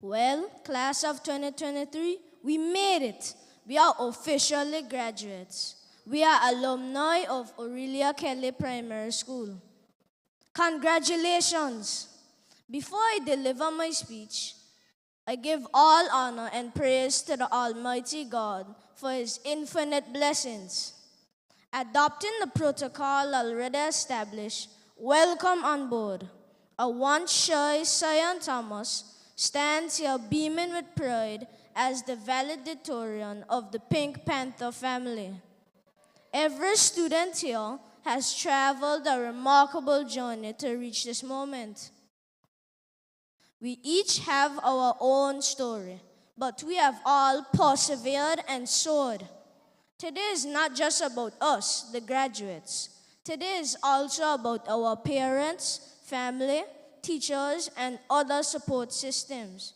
Well, class of 2023, we made it. We are officially graduates. We are alumni of Orealia Kelly Primary School. Congratulations. Before I deliver my speech, I give all honor and praise to the Almighty God for His infinite blessings. Adopting the protocol already established, welcome on board. A once shy Cyan Thomas stands here beaming with pride as the valedictorian of the Pink Panther family. Every student here has traveled a remarkable journey to reach this moment. We each have our own story, but we have all persevered and soared. Today is not just about us, the graduates. Today is also about our parents, family, teachers, and other support systems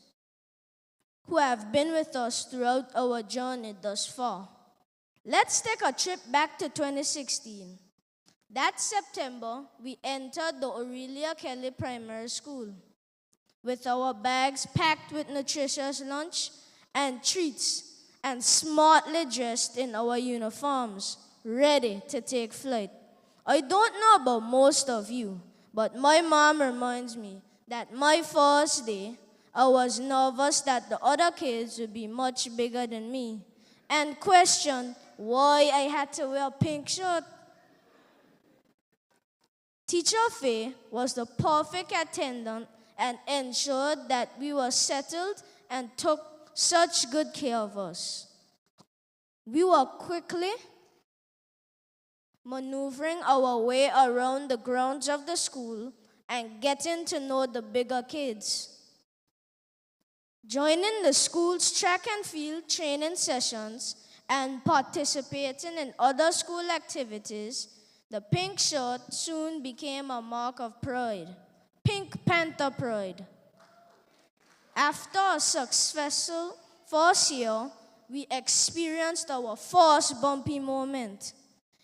who have been with us throughout our journey thus far. Let's take a trip back to 2016. That September, we entered the Orealia Kelly Primary School with our bags packed with nutritious lunch and treats and smartly dressed in our uniforms, ready to take flight. I don't know about most of you, but my mom reminds me that my first day, I was nervous that the other kids would be much bigger than me and questioned why I had to wear a pink shirt. Teacher Faye was the perfect attendant and ensured that we were settled and took such good care of us. We were quickly maneuvering our way around the grounds of the school and getting to know the bigger kids. Joining the school's track and field training sessions and participating in other school activities, the pink shirt soon became a mark of pride. Pink Panther pride. After a successful first year, we experienced our first bumpy moment.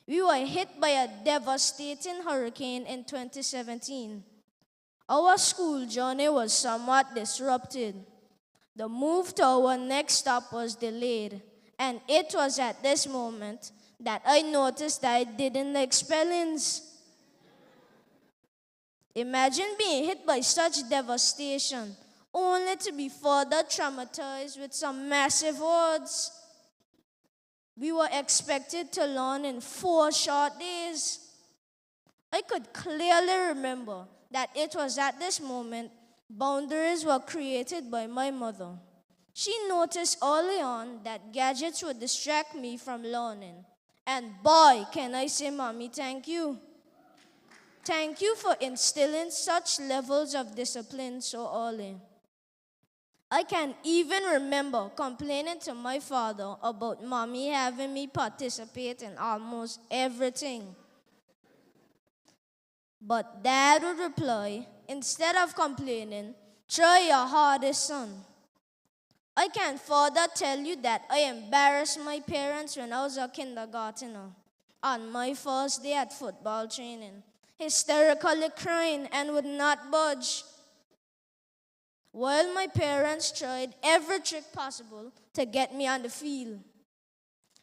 We were hit by a devastating hurricane in 2017. Our school journey was somewhat disrupted. The move to our next stop was delayed, and it was at this moment that I noticed that I didn't like spellings. Imagine being hit by such devastation, only to be further traumatized with some massive words. we were expected to learn in 4 short days. I could clearly remember that it was at this moment boundaries were created by my mother. She noticed early on that gadgets would distract me from learning. And boy, can I say, Mommy, thank you. Thank you for instilling such levels of discipline so early. I can even remember complaining to my father about Mommy having me participate in almost everything. But Dad would reply, instead of complaining, try your hardest, son. I can further tell you that I embarrassed my parents when I was a kindergartner on my first day at football training, hysterically crying and would not budge. While my parents tried every trick possible to get me on the field.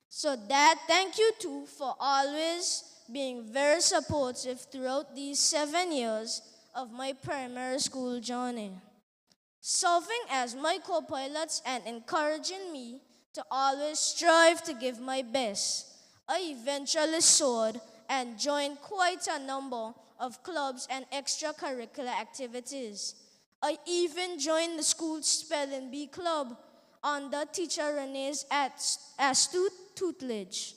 So Dad, thank you too for always being very supportive throughout these 7 years of my primary school journey. Serving as my co-pilots and encouraging me to always strive to give my best. I eventually soared and joined quite a number of clubs and extracurricular activities. I even joined the school spelling bee club under teacher Renee's astute tutelage.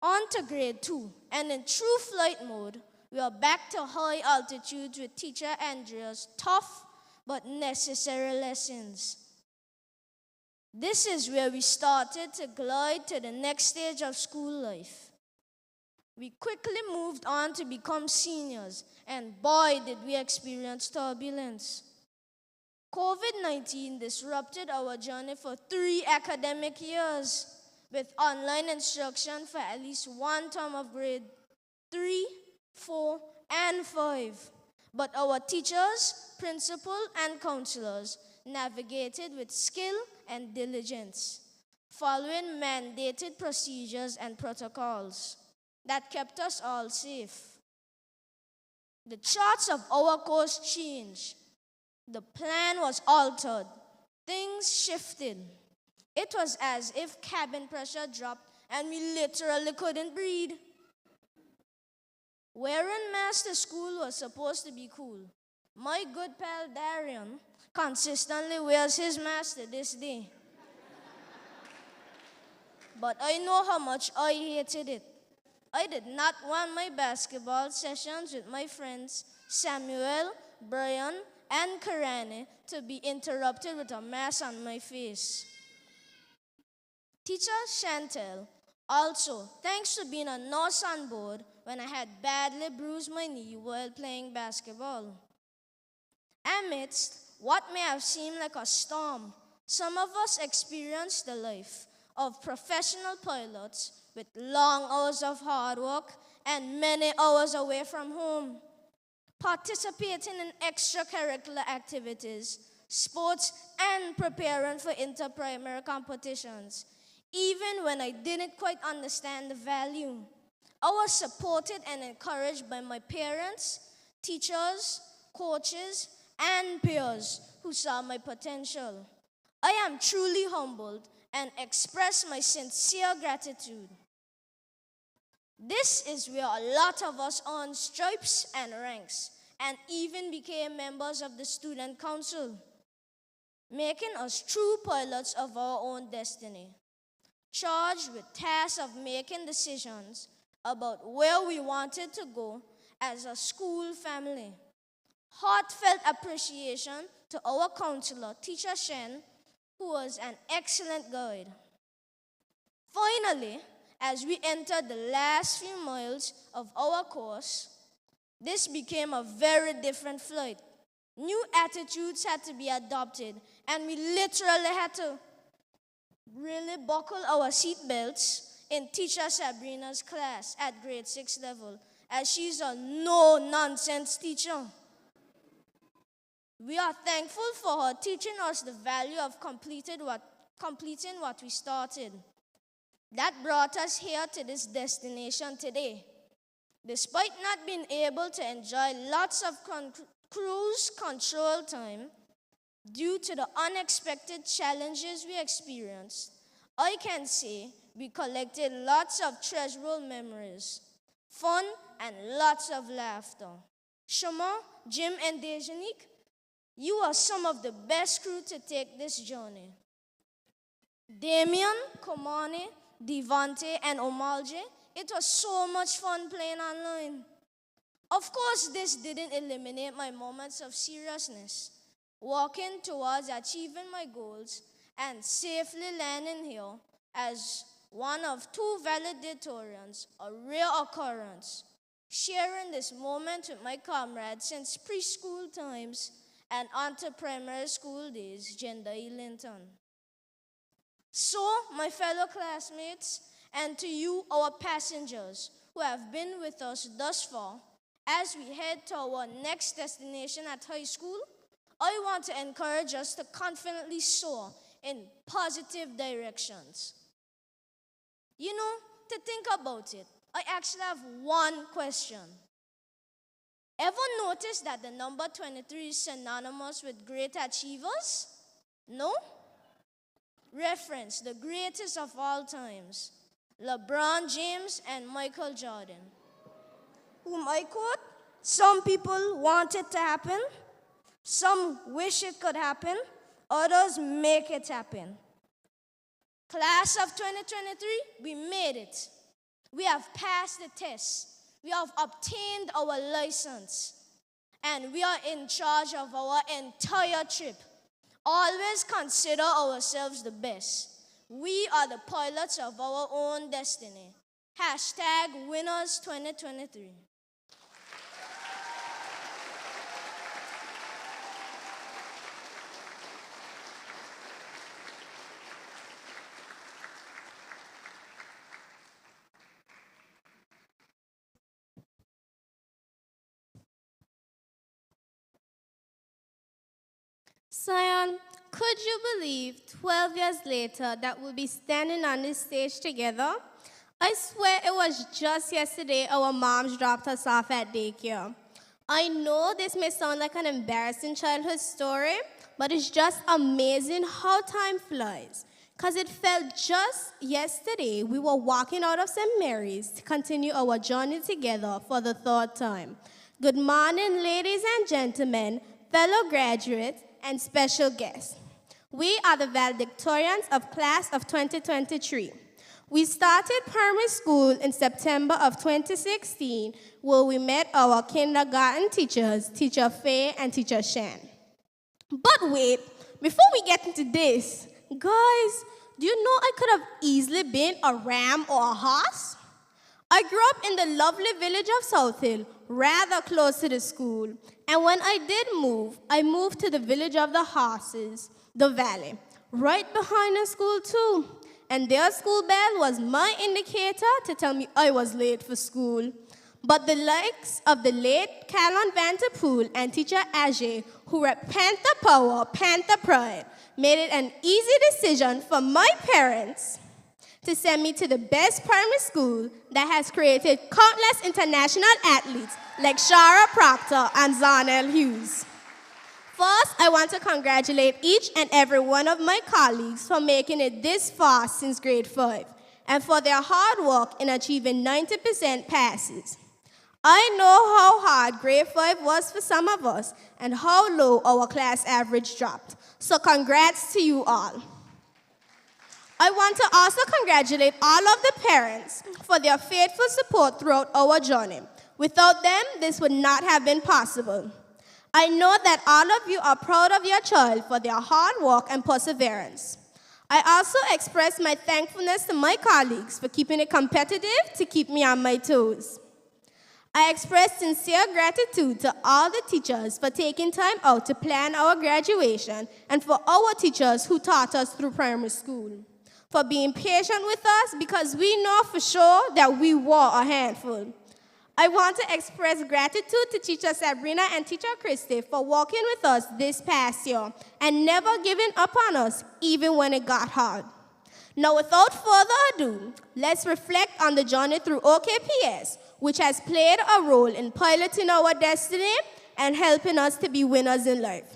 On to grade 2, and in true flight mode, we are back to high altitudes with teacher Andrea's tough but necessary lessons. This is where we started to glide to the next stage of school life. We quickly moved on to become seniors, and boy, did we experience turbulence. COVID-19 disrupted our journey for 3 academic years, with online instruction for at least one term of grade 3, 4, and 5. But our teachers, principal, and counselors navigated with skill and diligence, following mandated procedures and protocols that kept us all safe. The charts of our course changed. The plan was altered. Things shifted. It was as if cabin pressure dropped and we literally couldn't breathe. Wearing masks to school was supposed to be cool. My good pal Darian consistently wears his mask to this day. But I know how much I hated it. I did not want my basketball sessions with my friends Samuel, Brian, and Karane to be interrupted with a mask on my face. Teacher Chantel, also, thanks to being a nurse on board when I had badly bruised my knee while playing basketball. Amidst what may have seemed like a storm, some of us experienced the life of professional pilots with long hours of hard work and many hours away from home, participating in extracurricular activities, sports, and preparing for inter-primary competitions. Even when I didn't quite understand the value, I was supported and encouraged by my parents, teachers, coaches, and peers who saw my potential. I am truly humbled and express my sincere gratitude. This is where a lot of us earned stripes and ranks and even became members of the student council, making us true pilots of our own destiny, charged with tasks of making decisions about where we wanted to go as a school family. Heartfelt appreciation to our counselor, Teacher Shen, who was an excellent guide. Finally, as we entered the last few miles of our course, this became a very different flight. New attitudes had to be adopted, and we literally had to really buckle our seatbelts in Teacher Sabrina's class at grade 6 level, as she's a no-nonsense teacher. We are thankful for her teaching us the value of completing what we started. That brought us here to this destination today. Despite not being able to enjoy lots of cruise control time due to the unexpected challenges we experienced, I can say we collected lots of treasurable memories, fun, and lots of laughter. Shama, Jim, and Dejanique, you are some of the best crew to take this journey. Damien, Komane, Devante, and Omalje, it was so much fun playing online. Of course, this didn't eliminate my moments of seriousness, walking towards achieving my goals and safely landing here as one of 2 valedictorians, a rare occurrence, sharing this moment with my comrades since preschool times and onto primary school days, Gender Linton. So, my fellow classmates, and to you, our passengers, who have been with us thus far, as we head to our next destination at high school, I want to encourage us to confidently soar in positive directions. You know, to think about it, I actually have one question. Ever notice that the number 23 is synonymous with great achievers? No? Reference, the greatest of all times, LeBron James and Michael Jordan, whom I quote, some people want it to happen, some wish it could happen, others make it happen. Class of 2023, we made it. We have passed the test. We have obtained our license. And we are in charge of our entire trip. Always consider ourselves the best. We are the pilots of our own destiny. Hashtag Winners 2023. Sion, could you believe 12 years later that we'll be standing on this stage together? I swear it was just yesterday our moms dropped us off at daycare. I know this may sound like an embarrassing childhood story, but it's just amazing how time flies. Because it felt just yesterday we were walking out of St. Mary's to continue our journey together for the 3rd time. Good morning, ladies and gentlemen, fellow graduates, and special guests. We are the valedictorians of class of 2023. We started primary school in September of 2016, where we met our kindergarten teachers, Teacher Faye and Teacher Shan. But wait, before we get into this, guys, do you know I could have easily been a ram or a horse? I grew up in the lovely village of South Hill, rather close to the school. And when I did move, I moved to the village of the horses, the valley, right behind the school too. And their school bell was my indicator to tell me I was late for school. But the likes of the late Callan Vanterpool and Teacher Ajay, who rep Panther Power, Panther Pride, made it an easy decision for my parents to send me to the best primary school that has created countless international athletes like Shara Proctor and Zarnell Hughes. First, I want to congratulate each and every one of my colleagues for making it this far since grade 5 and for their hard work in achieving 90% passes. I know how hard grade 5 was for some of us and how low our class average dropped. So congrats to you all. I want to also congratulate all of the parents for their faithful support throughout our journey. Without them, this would not have been possible. I know that all of you are proud of your child for their hard work and perseverance. I also express my thankfulness to my colleagues for keeping it competitive to keep me on my toes. I express sincere gratitude to all the teachers for taking time out to plan our graduation and for our teachers who taught us through primary school, for being patient with us because we know for sure that we were a handful. I want to express gratitude to Teacher Sabrina and Teacher Christy for working with us this past year and never giving up on us even when it got hard. Now, without further ado, let's reflect on the journey through OKPS, which has played a role in piloting our destiny and helping us to be winners in life.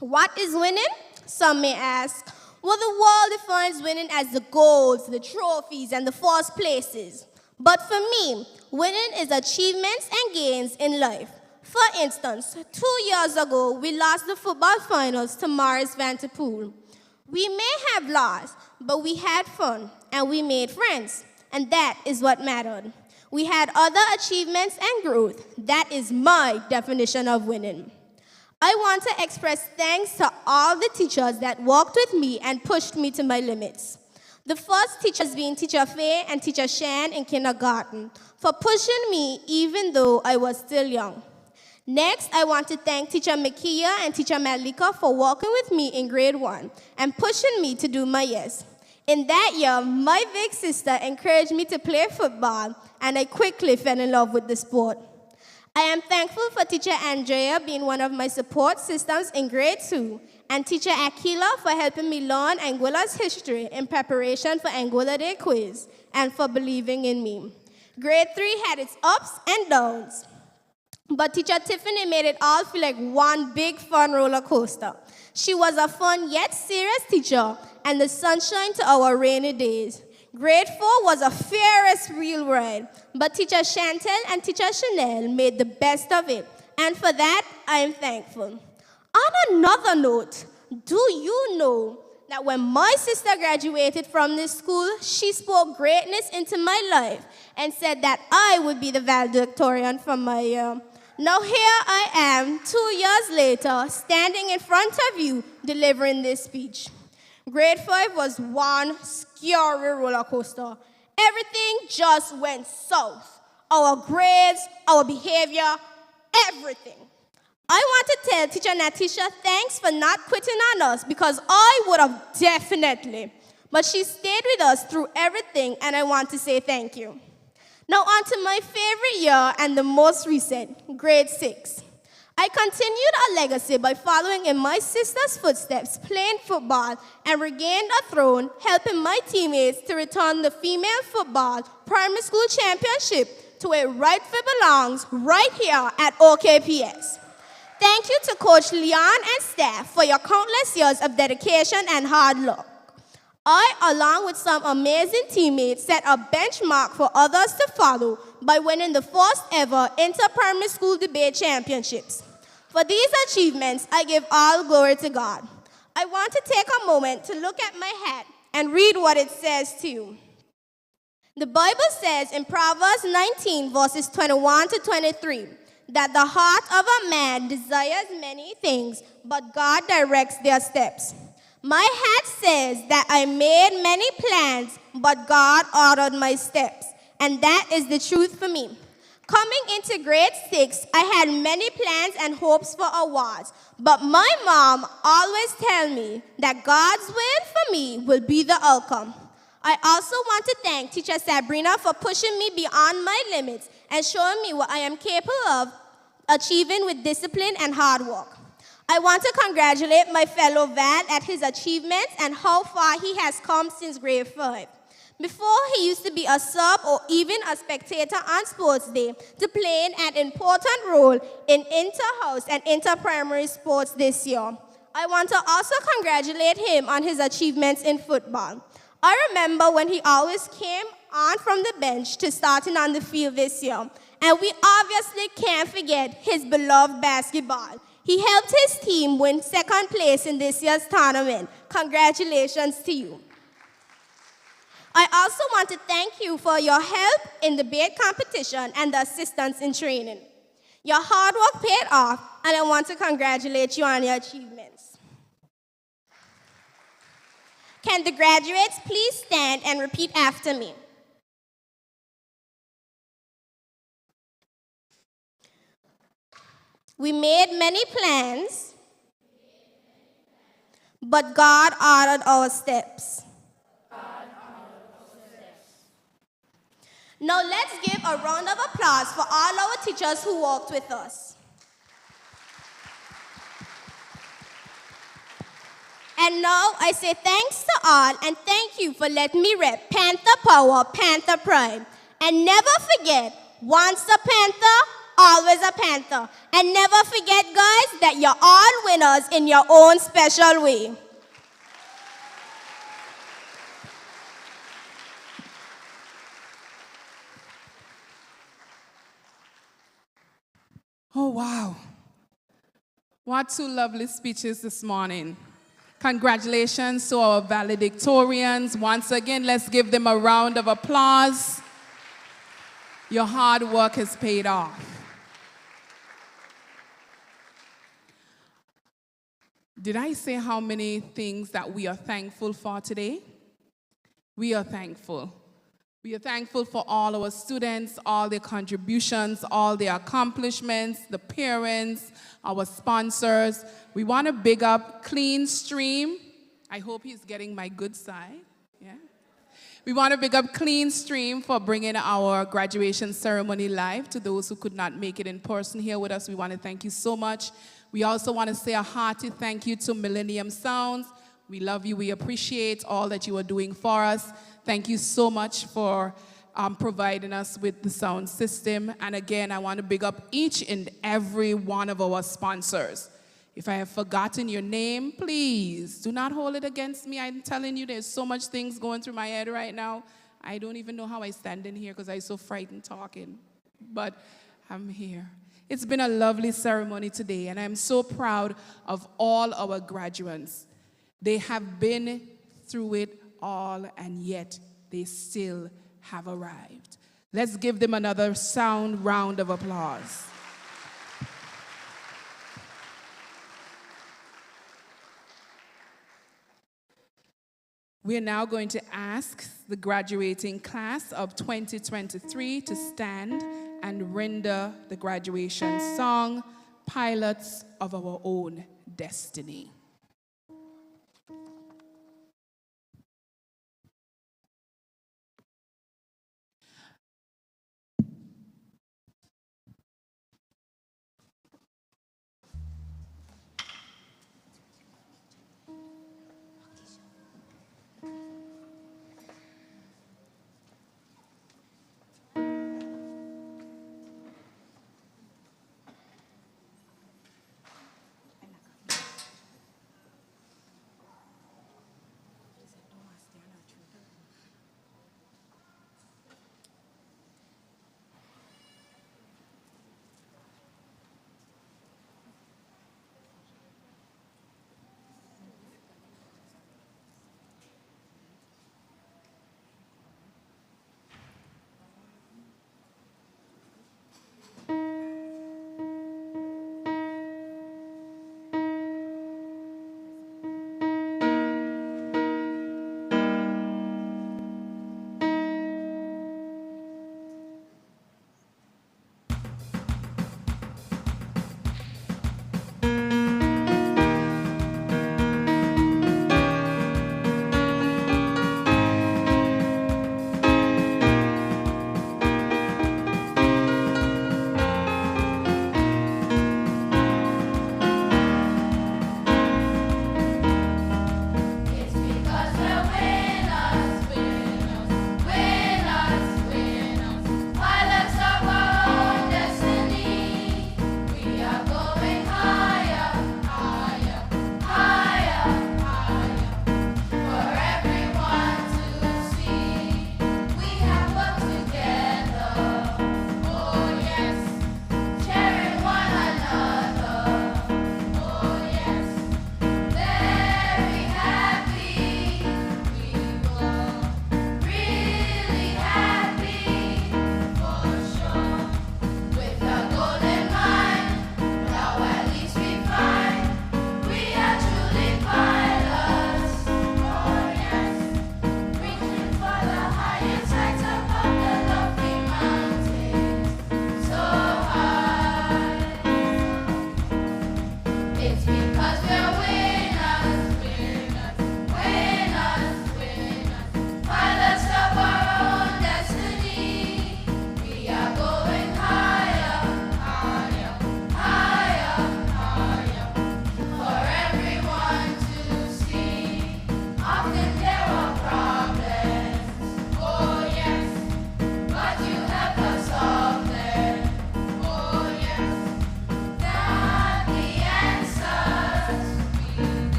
What is winning? Some may ask. Well, the world defines winning as the goals, the trophies, and the first places. But for me, winning is achievements and gains in life. For instance, 2 years ago, we lost the football finals to Morris Vanderpool. We may have lost, but we had fun, and we made friends, and that is what mattered. We had other achievements and growth. That is my definition of winning. I want to express thanks to all the teachers that walked with me and pushed me to my limits. The first teachers being Teacher Faye and Teacher Shan in kindergarten for pushing me even though I was still young. Next, I want to thank Teacher Makia and Teacher Malika for walking with me in grade 1 and pushing me to do my yes. In that year, my big sister encouraged me to play football, and I quickly fell in love with the sport. I am thankful for Teacher Andrea being one of my support systems in grade 2, and Teacher Aquila for helping me learn Anguilla's history in preparation for Anguilla Day quiz, and for believing in me. Grade 3 had its ups and downs, but Teacher Tiffany made it all feel like one big fun roller coaster. She was a fun yet serious teacher and the sunshine to our rainy days. Grade 4 was a Ferris wheel ride, but Teacher Chantel and Teacher Chanel made the best of it, and for that, I am thankful. On another note, do you know that when my sister graduated from this school, she spoke greatness into my life and said that I would be the valedictorian for my year. Now here I am, 2 years later, standing in front of you, delivering this speech. Grade 5 was one scary roller coaster. Everything just went south. Our grades, our behavior, everything. I want to tell Teacher Natisha thanks for not quitting on us because I would have definitely. But she stayed with us through everything, and I want to say thank you. Now on to my favorite year and the most recent, grade 6. I continued our legacy by following in my sister's footsteps, playing football, and regained a throne, helping my teammates to return the female football primary school championship to where it rightfully belongs, right here at OKPS. Thank you to Coach Leon and staff for your countless years of dedication and hard work. I, along with some amazing teammates, set a benchmark for others to follow by winning the first ever inter-primary school debate championships. For these achievements, I give all glory to God. I want to take a moment to look at my hat and read what it says to you. The Bible says in Proverbs 19, verses 21 to 23, that the heart of a man desires many things, but God directs their steps. My hat says that I made many plans, but God ordered my steps, and that is the truth for me. Coming into grade 6, I had many plans and hopes for awards, but my mom always tells me that God's will for me will be the outcome. I also want to thank Teacher Sabrina for pushing me beyond my limits and showing me what I am capable of achieving with discipline and hard work. I want to congratulate my fellow Val at his achievements and how far he has come since grade 5. Before, he used to be a sub or even a spectator on sports day to playing an important role in inter-house and inter-primary sports this year. I want to also congratulate him on his achievements in football. I remember when he always came on from the bench to starting on the field this year, and we obviously can't forget his beloved basketball. He helped his team win second place in this year's tournament. Congratulations to you. I also want to thank you for your help in the debate competition and the assistance in training. Your hard work paid off, and I want to congratulate you on your achievements. Can the graduates please stand and repeat after me? We made many plans, but God ordered our steps. Now let's give a round of applause for all our teachers who worked with us. And now I say thanks to all and thank you for letting me rep Panther Power, Panther Pride. And never forget, once a Panther, always a Panther. And never forget, guys, that you're all winners in your own special way. wow. What two lovely speeches this morning. Congratulations to our valedictorians. Once again, let's give them a round of applause. Your hard work has paid off. Did I say how many things that we are thankful for today? We are thankful. We are thankful for all our students, all their contributions, all their accomplishments, the parents, our sponsors. We want to big up Clean Stream. I hope he's getting my good side. Yeah. We want to big up Clean Stream for bringing our graduation ceremony live. To those who could not make it in person here with us, we want to thank you so much. We also want to say a hearty thank you to Millennium Sounds. We love you. We appreciate all that you are doing for us. Thank you so much for providing us with the sound system. And again, I want to big up each and every one of our sponsors. If I have forgotten your name, please do not hold it against me. I'm telling you, there's so much things going through my head right now. I don't even know how I stand in here because I'm so frightened talking. But I'm here. It's been a lovely ceremony today, and I'm so proud of all our graduates. They have been through it all, and yet they still have arrived. Let's give them another sound round of applause. We are now going to ask the graduating class of 2023 to stand and render the graduation song, Pilots of Our Own Destiny.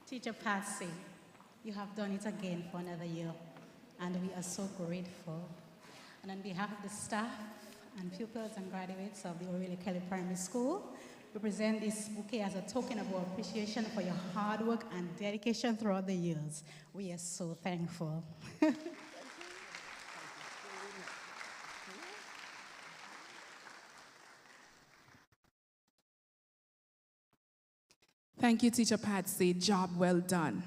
Teacher Patsy, you have done it again for another year, and we are so grateful. And on behalf of the staff and pupils and graduates of the Orealia Kelly Primary School, we present this bouquet as a token of our appreciation for your hard work and dedication throughout the years. We are so thankful. Thank you, Teacher Patsy. Job well done.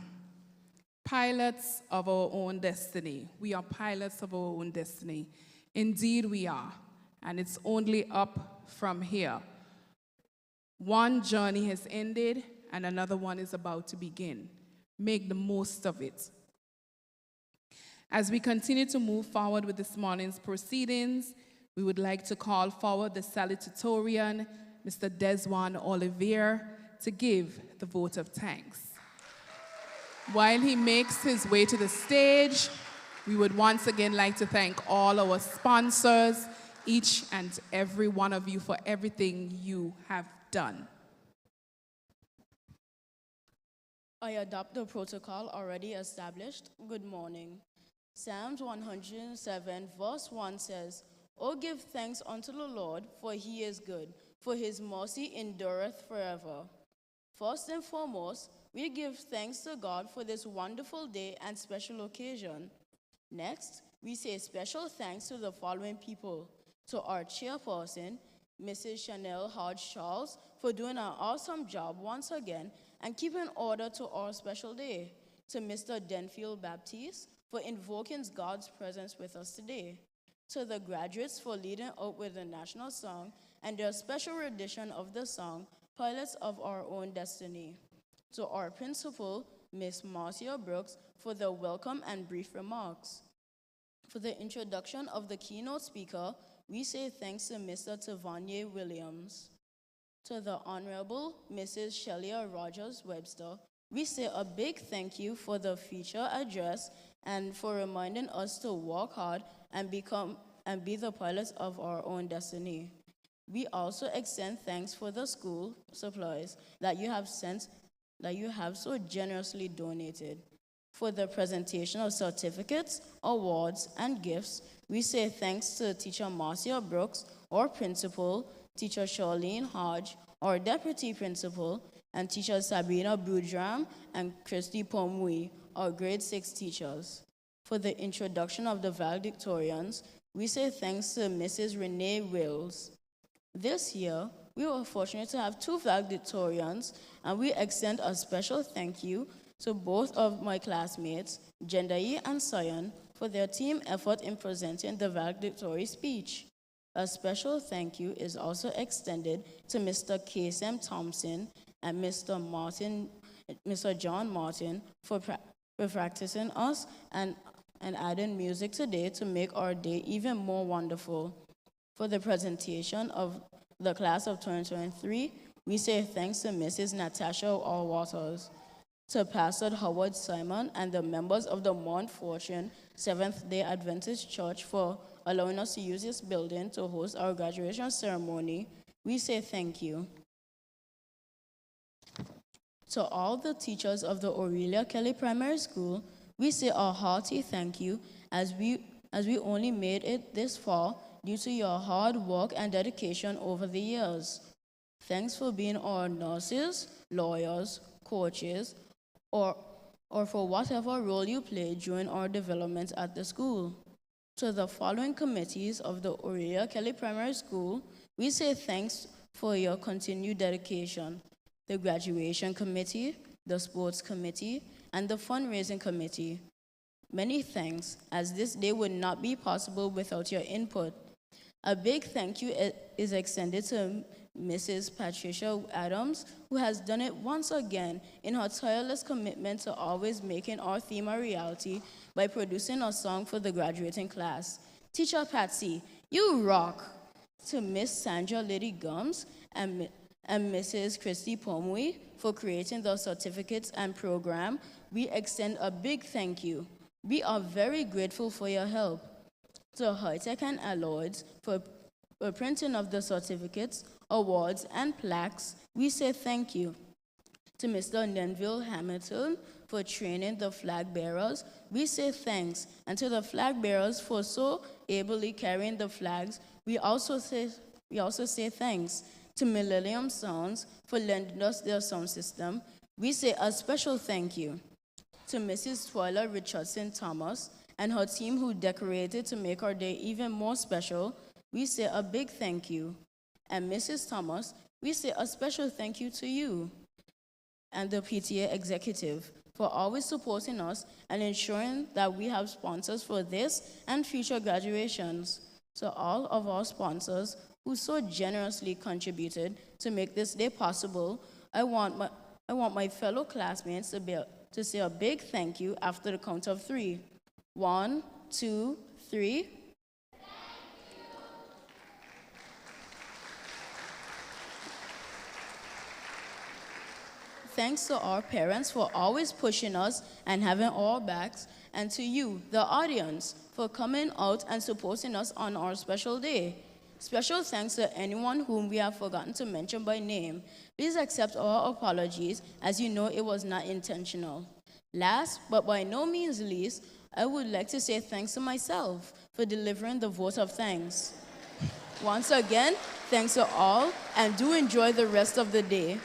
Pilots of our own destiny. We are pilots of our own destiny. Indeed, we are. And it's only up from here. One journey has ended, and another one is about to begin. Make the most of it. As we continue to move forward with this morning's proceedings, we would like to call forward the salutatorian, Mr. Deswan Olivier, to give the vote of thanks. While he makes his way to the stage, we would once again like to thank all our sponsors, each and every one of you, for everything you have done. I adopt the protocol already established. Good morning. Psalms 107 verse 1 says, "O give thanks unto the Lord, for he is good, for his mercy endureth forever." First and foremost, we give thanks to God for this wonderful day and special occasion. Next, we say special thanks to the following people: to our chairperson, Mrs. Chanel Hodge Charles, for doing an awesome job once again and keeping order to our special day; to Mr. Denfield Baptiste for invoking God's presence with us today; to the graduates for leading out with the national song and their special rendition of the song, Pilots of Our Own Destiny; to our principal, Miss Marcia Brooks, for the welcome and brief remarks. For the introduction of the keynote speaker, we say thanks to Mr. Tavanye Williams. To the Honorable Mrs. Shelia Rogers Webster, we say a big thank you for the feature address and for reminding us to work hard and be the pilots of our own destiny. We also extend thanks for the school supplies that you have so generously donated. For the presentation of certificates, awards, and gifts, we say thanks to Teacher Marcia Brooks, our principal, Teacher Charlene Hodge, our deputy principal, and Teacher Sabrina Boudram and Christy Pomui, our grade 6 teachers. For the introduction of the valedictorians, we say thanks to Mrs. Renee Wills. This year, we were fortunate to have 2 valedictorians, and we extend a special thank you to both of my classmates, Jendai and Sion, for their team effort in presenting the valedictory speech. A special thank you is also extended to Mr. K.S.M. Thompson and Mr. John Martin for practicing us and adding music today to make our day even more wonderful. For the presentation of the class of 2023, we say thanks to Mrs. Natasha Allwaters, to Pastor Howard Simon and the members of the Mount Fortune Seventh-day Adventist Church for allowing us to use this building to host our graduation ceremony. We say thank you. To all the teachers of the Orealia Kelly Primary School, we say a hearty thank you as we only made it this far due to your hard work and dedication over the years. Thanks for being our nurses, lawyers, coaches, or for whatever role you played during our development at the school. To the following committees of the Orealia Kelly Primary School, we say thanks for your continued dedication: the graduation committee, the sports committee, and the fundraising committee. Many thanks, as this day would not be possible without your input. A big thank you is extended to Mrs. Patricia Adams, who has done it once again in her tireless commitment to always making our theme a reality by producing a song for the graduating class. Teacher Patsy, you rock! To Miss Sandra Liddy Gums and Mrs. Christy Pomui for creating the certificates and program, we extend a big thank you. We are very grateful for your help. To Hightech and Alloys for printing of the certificates, awards, and plaques, we say thank you. To Mr. Nenville Hamilton for training the flag bearers, we say thanks. And to the flag bearers for so ably carrying the flags, we also say thanks. To Millennium Sounds for lending us their sound system, we say a special thank you. To Mrs. Twyla Richardson Thomas and her team who decorated to make our day even more special, we say a big thank you. And Mrs. Thomas, we say a special thank you to you and the PTA executive for always supporting us and ensuring that we have sponsors for this and future graduations. To all of our sponsors who so generously contributed to make this day possible, I want my fellow classmates to say a big thank you after the count of 3. 1, 2, 3. Thanks to our parents for always pushing us and having our backs, and to you, the audience, for coming out and supporting us on our special day. Special thanks to anyone whom we have forgotten to mention by name. Please accept our apologies, as you know it was not intentional. Last, but by no means least, I would like to say thanks to myself for delivering the vote of thanks. Once again, thanks to all, and do enjoy the rest of the day.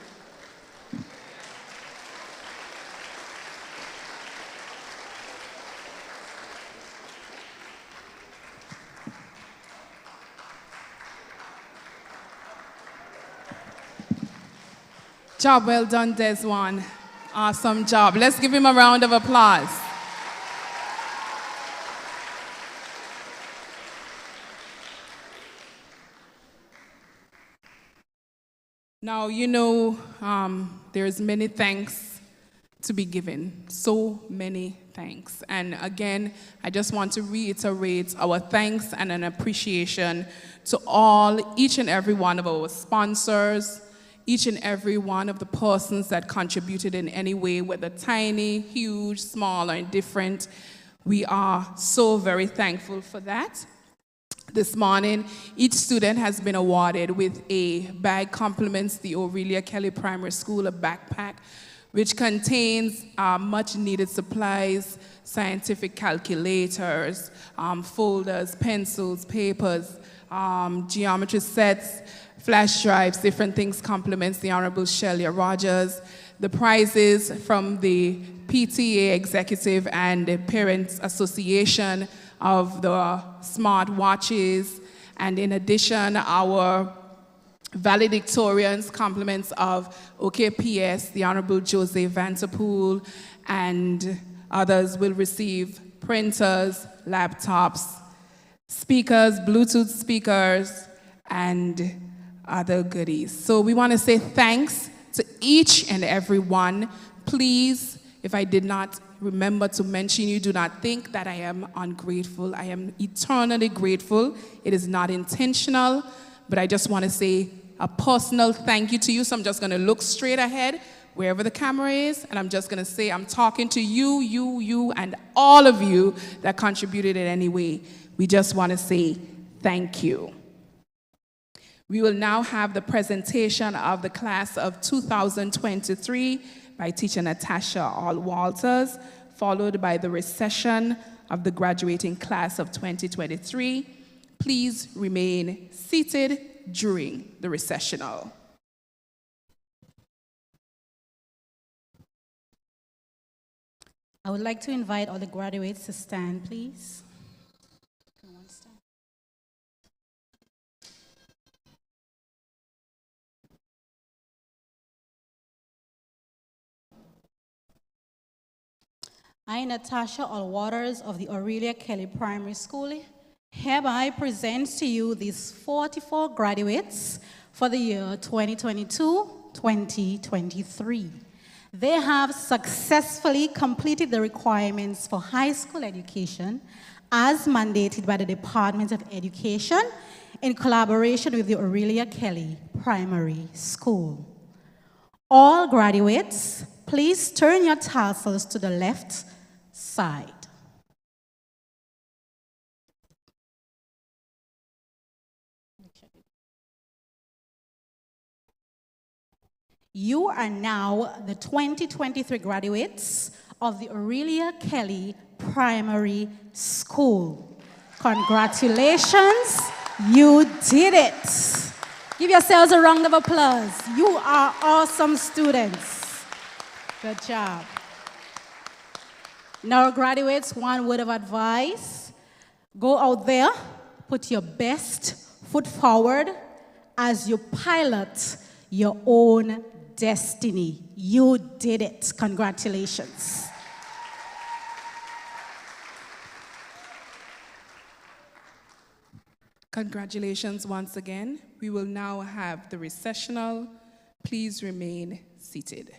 Job well done, Deswan. Awesome job. Let's give him a round of applause. Now, you know, there's many thanks to be given. So many thanks. And again, I just want to reiterate our thanks and an appreciation to each and every one of our sponsors, each and every one of the persons that contributed in any way, whether tiny, huge, small, or indifferent. We are so very thankful for that. This morning, each student has been awarded with a bag compliments the Orealia Kelly Primary School, a backpack, which contains much needed supplies, scientific calculators, folders, pencils, papers, geometry sets, flash drives, different things compliments the Honorable Shelia Rogers. The prizes from the PTA Executive and the Parents Association of the smart watches, and in addition, our valedictorians, compliments of OKPS, the Honorable Jose Vanterpool, and others will receive printers, laptops, speakers, Bluetooth speakers, and other goodies. So we want to say thanks to each and every one. Please, if I did not remember to mention you, do not think that I am ungrateful. I am eternally grateful. It is not intentional, but I just want to say a personal thank you to you. So I'm just going to look straight ahead, wherever the camera is, and I'm just going to say I'm talking to you, and all of you that contributed in any way. We just want to say thank you. We will now have the presentation of the class of 2023 by teacher Natasha Walters, followed by the recession of the graduating class of 2023. Please remain seated during the recessional. I would like to invite all the graduates to stand, please. I, Natasha Allwaters of the Orealia Kelly Primary School, hereby present to you these 44 graduates for the year 2022-2023. They have successfully completed the requirements for high school education as mandated by the Department of Education in collaboration with the Orealia Kelly Primary School. All graduates, please turn your tassels to the left side. You are now the 2023 graduates of the Orealia Kelly Primary School. Congratulations, you did it. Give yourselves a round of applause. You are awesome students. Good job. Now, graduates, one word of advice. Go out there, put your best foot forward as you pilot your own destiny. You did it. Congratulations. Congratulations once again. We will now have the recessional. Please remain seated.